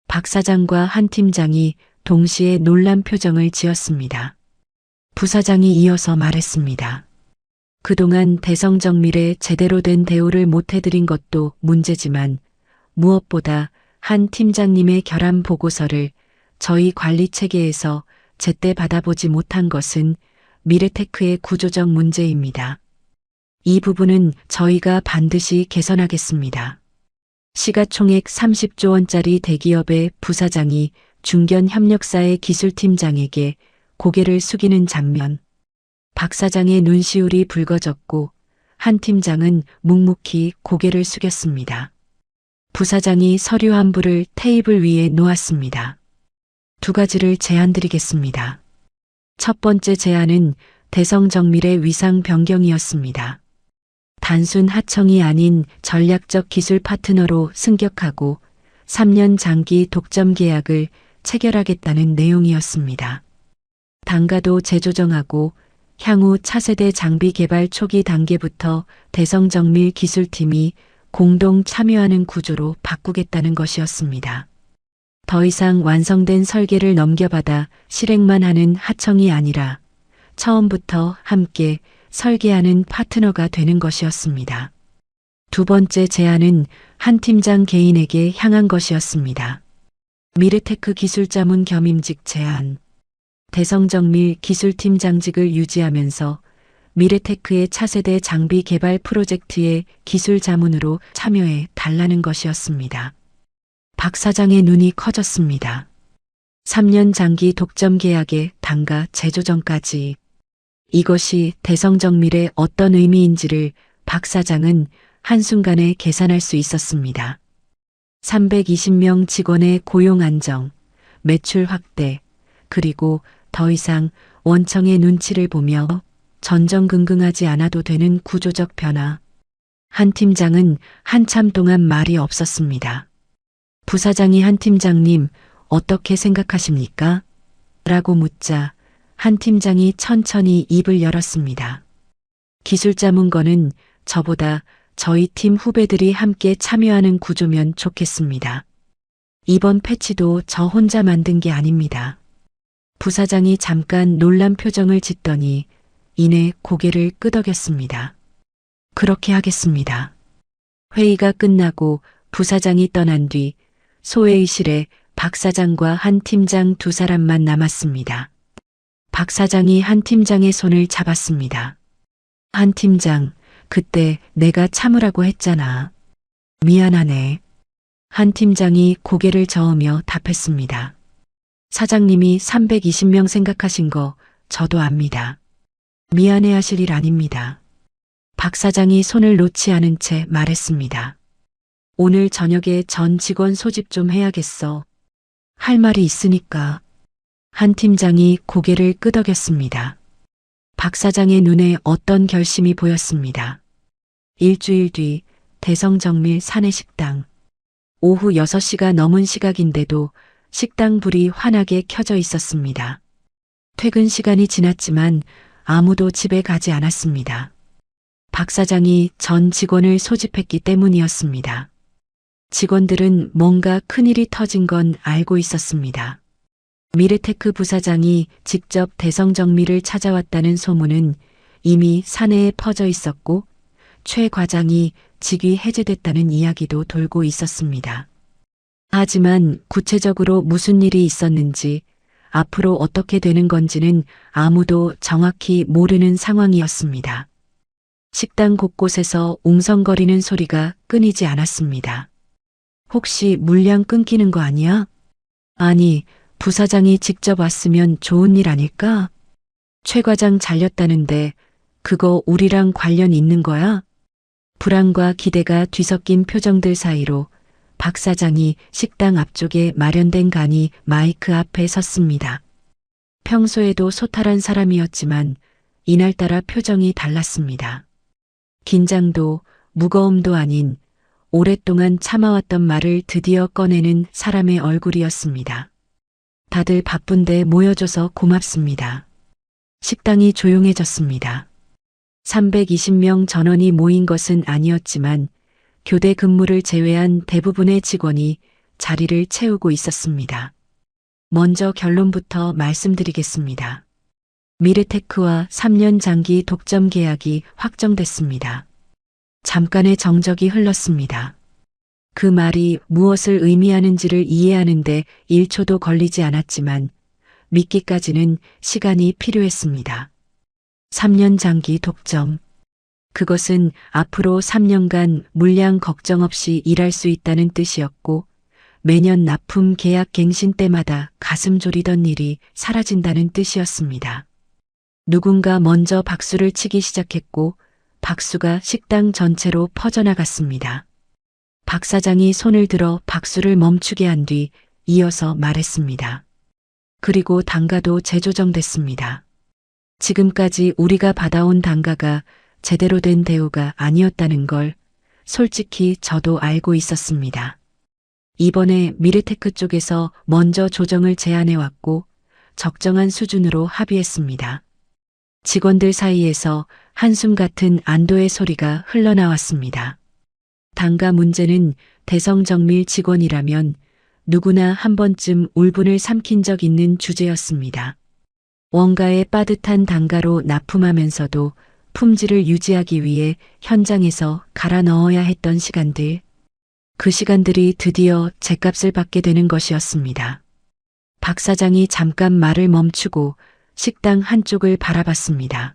박 사장과 한 팀장이 동시에 놀란 표정을 지었습니다. 부사장이 이어서 말했습니다. 그동안 대성정밀에 제대로 된 대우를 못 해드린 것도 문제지만 무엇보다 한 팀장님의 결함 보고서를 저희 관리 체계에서 제때 받아보지 못한 것은 미래테크의 구조적 문제입니다. 이 부분은 저희가 반드시 개선하겠습니다. 시가총액 30조 원짜리 대기업의 부사장이 중견 협력사의 기술팀장에게 고개를 숙이는 장면. 박 사장의 눈시울이 붉어졌고 한 팀장은 묵묵히 고개를 숙였습니다. 부사장이 서류 한 부를 테이블 위에 놓았습니다. 2가지를 제안드리겠습니다. 첫 번째 제안은 대성정밀의 위상 변경이었습니다. 단순 하청이 아닌 전략적 기술 파트너로 승격하고 3년 장기 독점 계약을 체결하겠다는 내용이었습니다. 단가도 재조정하고 향후 차세대 장비 개발 초기 단계부터 대성정밀 기술팀이 공동 참여하는 구조로 바꾸겠다는 것이었습니다. 더 이상 완성된 설계를 넘겨받아 실행만 하는 하청이 아니라 처음부터 함께 설계하는 파트너가 되는 것이었습니다. 2번째 제안은 한 팀장 개인에게 향한 것이었습니다. 미래테크 기술자문 겸임직 제안. 대성정밀 기술팀장직을 유지하면서 미래테크의 차세대 장비 개발 프로젝트의 기술 자문으로 참여해 달라는 것이었습니다. 박 사장의 눈이 커졌습니다. 3년 장기 독점 계약의 단가 재조정까지. 이것이 대성정밀의 어떤 의미인지를 박 사장은 한순간에 계산할 수 있었습니다. 320명 직원의 고용 안정, 매출 확대, 그리고 더 이상 원청의 눈치를 보며 전전긍긍하지 않아도 되는 구조적 변화. 한 팀장은 한참 동안 말이 없었습니다. 부사장이 한 팀장님 어떻게 생각하십니까? 라고 묻자 한 팀장이 천천히 입을 열었습니다. 기술자문건은 저보다 저희 팀 후배들이 함께 참여하는 구조면 좋겠습니다. 이번 패치도 저 혼자 만든 게 아닙니다. 부사장이 잠깐 놀란 표정을 짓더니 이내 고개를 끄덕였습니다. 그렇게 하겠습니다. 회의가 끝나고 부사장이 떠난 뒤 소회의실에 박 사장과 한 팀장 2사람만 남았습니다. 박 사장이 한 팀장의 손을 잡았습니다. 한 팀장, 그때 내가 참으라고 했잖아. 미안하네. 한 팀장이 고개를 저으며 답했습니다. 사장님이 320명 생각하신 거 저도 압니다. 미안해하실 일 아닙니다. 박 사장이 손을 놓지 않은 채 말했습니다. 오늘 저녁에 전 직원 소집 좀 해야겠어. 할 말이 있으니까. 한 팀장이 고개를 끄덕였습니다. 박 사장의 눈에 어떤 결심이 보였습니다. 일주일 뒤 대성정밀 사내식당. 오후 6시가 넘은 시각인데도 식당 불이 환하게 켜져 있었습니다. 퇴근 시간이 지났지만 아무도 집에 가지 않았습니다. 박 사장이 전 직원을 소집했기 때문이었습니다. 직원들은 뭔가 큰일이 터진 건 알고 있었습니다. 미르테크 부사장이 직접 대성정밀을 찾아왔다는 소문은 이미 사내에 퍼져 있었고 최 과장이 직위 해제됐다는 이야기도 돌고 있었습니다. 하지만 구체적으로 무슨 일이 있었는지 앞으로 어떻게 되는 건지는 아무도 정확히 모르는 상황이었습니다. 식당 곳곳에서 웅성거리는 소리가 끊이지 않았습니다. 혹시 물량 끊기는 거 아니야? 아니, 부사장이 직접 왔으면 좋은 일 아닐까? 최 과장 잘렸다는데 그거 우리랑 관련 있는 거야? 불안과 기대가 뒤섞인 표정들 사이로 박 사장이 식당 앞쪽에 마련된 간이 마이크 앞에 섰습니다. 평소에도 소탈한 사람이었지만 이날따라 표정이 달랐습니다. 긴장도 무거움도 아닌 오랫동안 참아왔던 말을 드디어 꺼내는 사람의 얼굴이었습니다. 다들 바쁜데 모여줘서 고맙습니다. 식당이 조용해졌습니다. 320명 전원이 모인 것은 아니었지만 교대 근무를 제외한 대부분의 직원이 자리를 채우고 있었습니다. 먼저 결론부터 말씀드리겠습니다. 미르테크와 3년 장기 독점 계약이 확정됐습니다. 잠깐의 정적이 흘렀습니다. 그 말이 무엇을 의미하는지를 이해하는데 1초도 걸리지 않았지만 믿기까지는 시간이 필요했습니다. 3년 장기 독점. 그것은 앞으로 3년간 물량 걱정 없이 일할 수 있다는 뜻이었고 매년 납품 계약 갱신 때마다 가슴 졸이던 일이 사라진다는 뜻이었습니다. 누군가 먼저 박수를 치기 시작했고 박수가 식당 전체로 퍼져나갔습니다. 박 사장이 손을 들어 박수를 멈추게 한 뒤 이어서 말했습니다. 그리고 단가도 재조정됐습니다. 지금까지 우리가 받아온 단가가 제대로 된 대우가 아니었다는 걸 솔직히 저도 알고 있었습니다. 이번에 미르테크 쪽에서 먼저 조정을 제안해왔고 적정한 수준으로 합의했습니다. 직원들 사이에서 한숨 같은 안도의 소리가 흘러나왔습니다. 단가 문제는 대성정밀 직원이라면 누구나 한 번쯤 울분을 삼킨 적 있는 주제였습니다. 원가의 빠듯한 단가로 납품하면서도 품질을 유지하기 위해 현장에서 갈아 넣어야 했던 시간들. 그 시간들이 드디어 죗값을 받게 되는 것이었습니다. 박 사장이 잠깐 말을 멈추고 식당 한쪽을 바라봤습니다.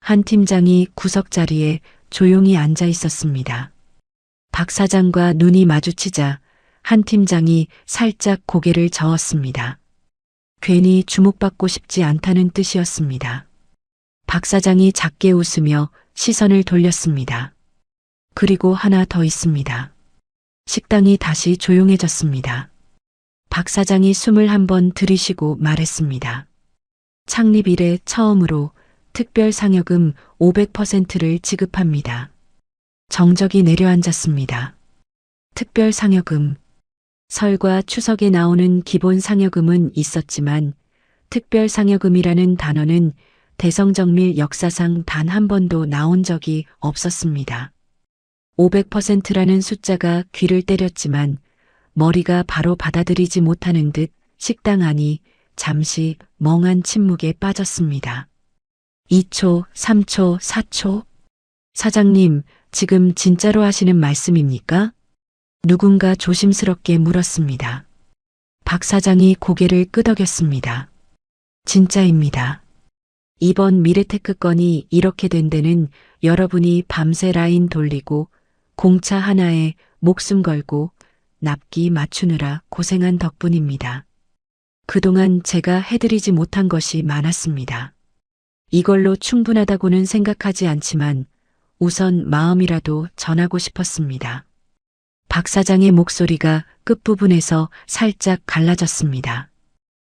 한 팀장이 구석 자리에 조용히 앉아 있었습니다. 박 사장과 눈이 마주치자 한 팀장이 살짝 고개를 저었습니다. 괜히 주목받고 싶지 않다는 뜻이었습니다. 박 사장이 작게 웃으며 시선을 돌렸습니다. 그리고 하나 더 있습니다. 식당이 다시 조용해졌습니다. 박 사장이 숨을 한번 들이쉬고 말했습니다. 창립 이래 처음으로 특별 상여금 500%를 지급합니다. 정적이 내려앉았습니다. 특별 상여금. 설과 추석에 나오는 기본 상여금은 있었지만 특별 상여금이라는 단어는 대성정밀 역사상 단 한 번도 나온 적이 없었습니다. 500%라는 숫자가 귀를 때렸지만 머리가 바로 받아들이지 못하는 듯 식당 안이 잠시 멍한 침묵에 빠졌습니다. 2초, 3초, 4초. 사장님, 지금 진짜로 하시는 말씀입니까? 누군가 조심스럽게 물었습니다. 박 사장이 고개를 끄덕였습니다. 진짜입니다. 이번 미르테크 건이 이렇게 된 데는 여러분이 밤새 라인 돌리고 공차 하나에 목숨 걸고 납기 맞추느라 고생한 덕분입니다. 그동안 제가 해드리지 못한 것이 많았습니다. 이걸로 충분하다고는 생각하지 않지만 우선 마음이라도 전하고 싶었습니다. 박 사장의 목소리가 끝부분에서 살짝 갈라졌습니다.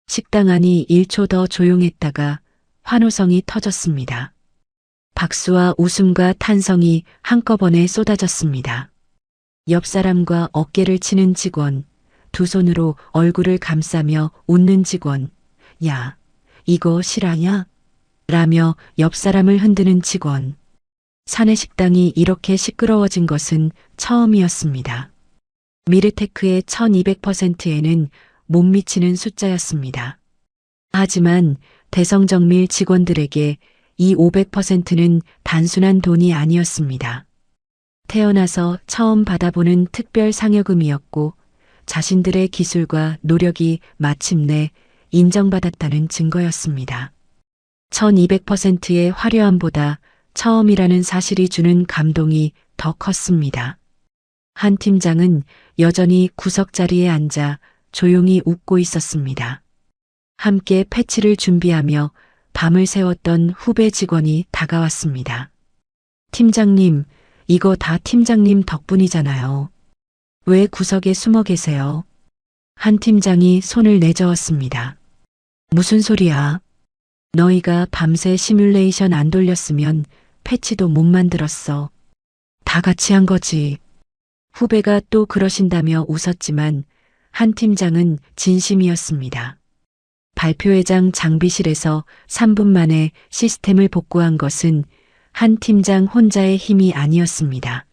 식당 안이 1초 더 조용했다가 환호성이 터졌습니다. 박수와 웃음과 탄성이 한꺼번에 쏟아졌습니다. 옆 사람과 어깨를 치는 직원, 두 손으로 얼굴을 감싸며 웃는 직원, 야, 이거 실화냐? 라며 옆 사람을 흔드는 직원. 사내 식당이 이렇게 시끄러워진 것은 처음이었습니다. 미르테크의 1200%에는 못 미치는 숫자였습니다. 하지만 대성정밀 직원들에게 이 500%는 단순한 돈이 아니었습니다. 태어나서 처음 받아보는 특별 상여금이었고 자신들의 기술과 노력이 마침내 인정받았다는 증거였습니다. 1200%의 화려함보다 처음이라는 사실이 주는 감동이 더 컸습니다. 한 팀장은 여전히 구석 자리에 앉아 조용히 웃고 있었습니다. 함께 패치를 준비하며 밤을 새웠던 후배 직원이 다가왔습니다. 팀장님, 이거 다 팀장님 덕분이잖아요. 왜 구석에 숨어 계세요? 한 팀장이 손을 내저었습니다. 무슨 소리야? 너희가 밤새 시뮬레이션 안 돌렸으면 패치도 못 만들었어. 다 같이 한 거지. 후배가 또 그러신다며 웃었지만 한 팀장은 진심이었습니다. 발표회장 장비실에서 3분 만에 시스템을 복구한 것은 한 팀장 혼자의 힘이 아니었습니다.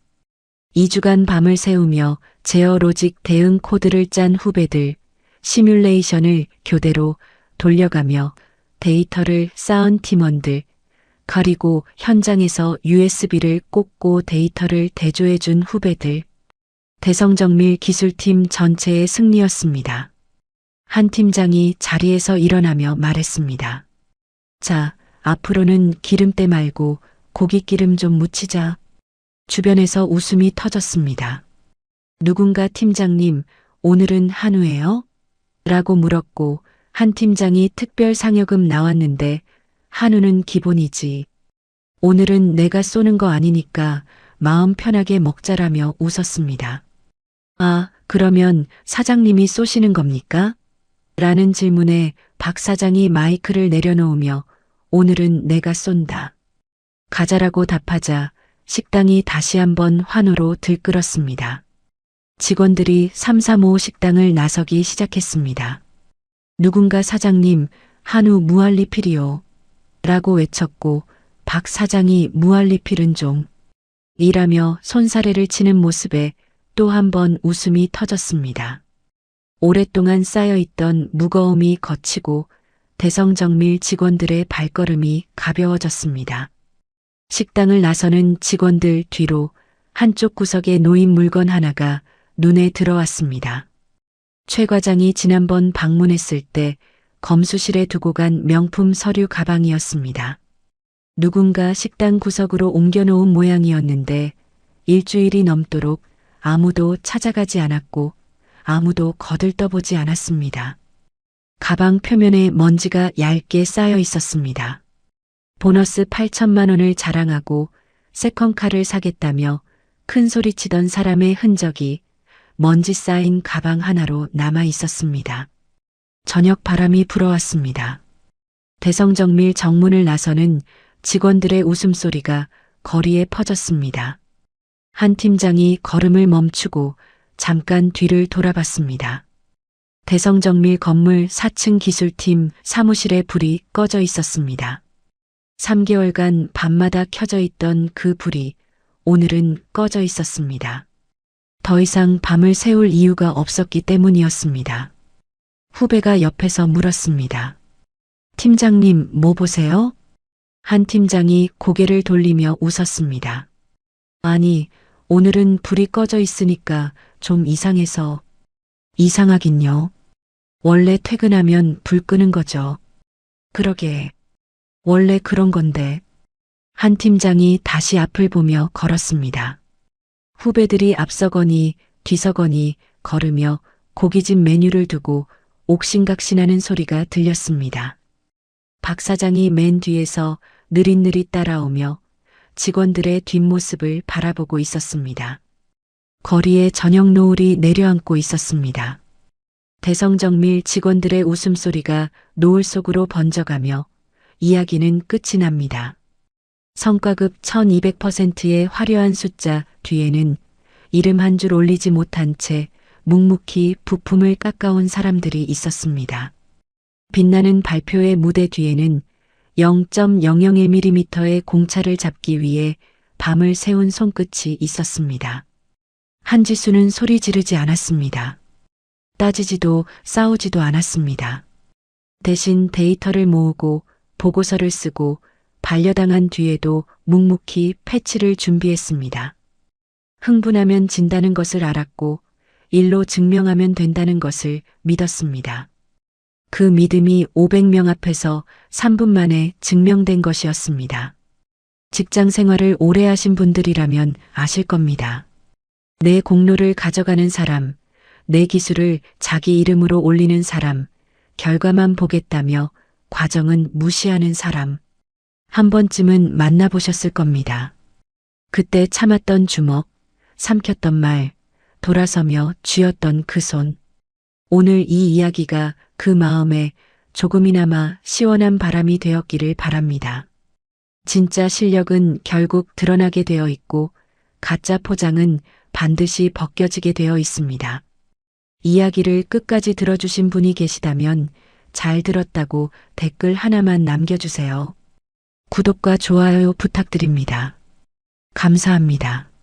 2주간 밤을 새우며 제어로직 대응 코드를 짠 후배들, 시뮬레이션을 교대로 돌려가며 데이터를 쌓은 팀원들, 그리고 현장에서 USB를 꽂고 데이터를 대조해준 후배들, 대성정밀 기술팀 전체의 승리였습니다. 한 팀장이 자리에서 일어나며 말했습니다. 자, 앞으로는 기름때 말고 고깃기름 좀 묻히자. 주변에서 웃음이 터졌습니다. 누군가 팀장님, 오늘은 한우예요? 라고 물었고 한 팀장이 특별 상여금 나왔는데 한우는 기본이지. 오늘은 내가 쏘는 거 아니니까 마음 편하게 먹자라며 웃었습니다. 아, 그러면 사장님이 쏘시는 겁니까? 라는 질문에 박 사장이 마이크를 내려놓으며 오늘은 내가 쏜다. 가자라고 답하자 식당이 다시 한번 환호로 들끓었습니다. 직원들이 335 식당을 나서기 시작했습니다. 누군가 사장님, 한우 무한리필이요. 라고 외쳤고 박 사장이 무한리필은 좀 이라며 손사래를 치는 모습에 또 한 번 웃음이 터졌습니다. 오랫동안 쌓여있던 무거움이 걷히고 대성정밀 직원들의 발걸음이 가벼워졌습니다. 식당을 나서는 직원들 뒤로 한쪽 구석에 놓인 물건 하나가 눈에 들어왔습니다. 최 과장이 지난번 방문했을 때 검수실에 두고 간 명품 서류 가방이었습니다. 누군가 식당 구석으로 옮겨놓은 모양이었는데 일주일이 넘도록 아무도 찾아가지 않았고 아무도 거들떠보지 않았습니다. 가방 표면에 먼지가 얇게 쌓여 있었습니다. 보너스 8천만 원을 자랑하고 세컨카를 사겠다며 큰 소리치던 사람의 흔적이 먼지 쌓인 가방 하나로 남아 있었습니다. 저녁 바람이 불어왔습니다. 대성정밀 정문을 나서는 직원들의 웃음소리가 거리에 퍼졌습니다. 한 팀장이 걸음을 멈추고 잠깐 뒤를 돌아봤습니다. 대성정밀 건물 4층 기술팀 사무실에 불이 꺼져 있었습니다. 3개월간 밤마다 켜져 있던 그 불이 오늘은 꺼져 있었습니다. 더 이상 밤을 새울 이유가 없었기 때문이었습니다. 후배가 옆에서 물었습니다. 팀장님, 뭐 보세요? 한 팀장이 고개를 돌리며 웃었습니다. 아니, 오늘은 불이 꺼져 있으니까 좀 이상해서. 이상하긴요. 원래 퇴근하면 불 끄는 거죠. 그러게. 원래 그런 건데. 한 팀장이 다시 앞을 보며 걸었습니다. 후배들이 앞서거니 뒤서거니 걸으며 고깃집 메뉴를 두고 옥신각신하는 소리가 들렸습니다. 박 사장이 맨 뒤에서 느릿느릿 따라오며 직원들의 뒷모습을 바라보고 있었습니다. 거리에 저녁 노을이 내려앉고 있었습니다. 대성정밀 직원들의 웃음소리가 노을 속으로 번져가며 이야기는 끝이 납니다. 성과급 1200%의 화려한 숫자 뒤에는 이름 한 줄 올리지 못한 채 묵묵히 부품을 깎아온 사람들이 있었습니다. 빛나는 발표의 무대 뒤에는 0.001mm의 공차를 잡기 위해 밤을 새운 손끝이 있었습니다. 한지수는 소리 지르지 않았습니다. 따지지도 싸우지도 않았습니다. 대신 데이터를 모으고 보고서를 쓰고 반려당한 뒤에도 묵묵히 패치를 준비했습니다. 흥분하면 진다는 것을 알았고 일로 증명하면 된다는 것을 믿었습니다. 그 믿음이 500명 앞에서 3분 만에 증명된 것이었습니다. 직장 생활을 오래 하신 분들이라면 아실 겁니다. 내 공로를 가져가는 사람, 내 기술을 자기 이름으로 올리는 사람, 결과만 보겠다며 과정은 무시하는 사람. 한 번쯤은 만나보셨을 겁니다. 그때 참았던 주먹, 삼켰던 말, 돌아서며 쥐었던 그 손. 오늘 이 이야기가 그 마음에 조금이나마 시원한 바람이 되었기를 바랍니다. 진짜 실력은 결국 드러나게 되어 있고 가짜 포장은 반드시 벗겨지게 되어 있습니다. 이야기를 끝까지 들어주신 분이 계시다면 잘 들었다고 댓글 하나만 남겨주세요. 구독과 좋아요 부탁드립니다. 감사합니다.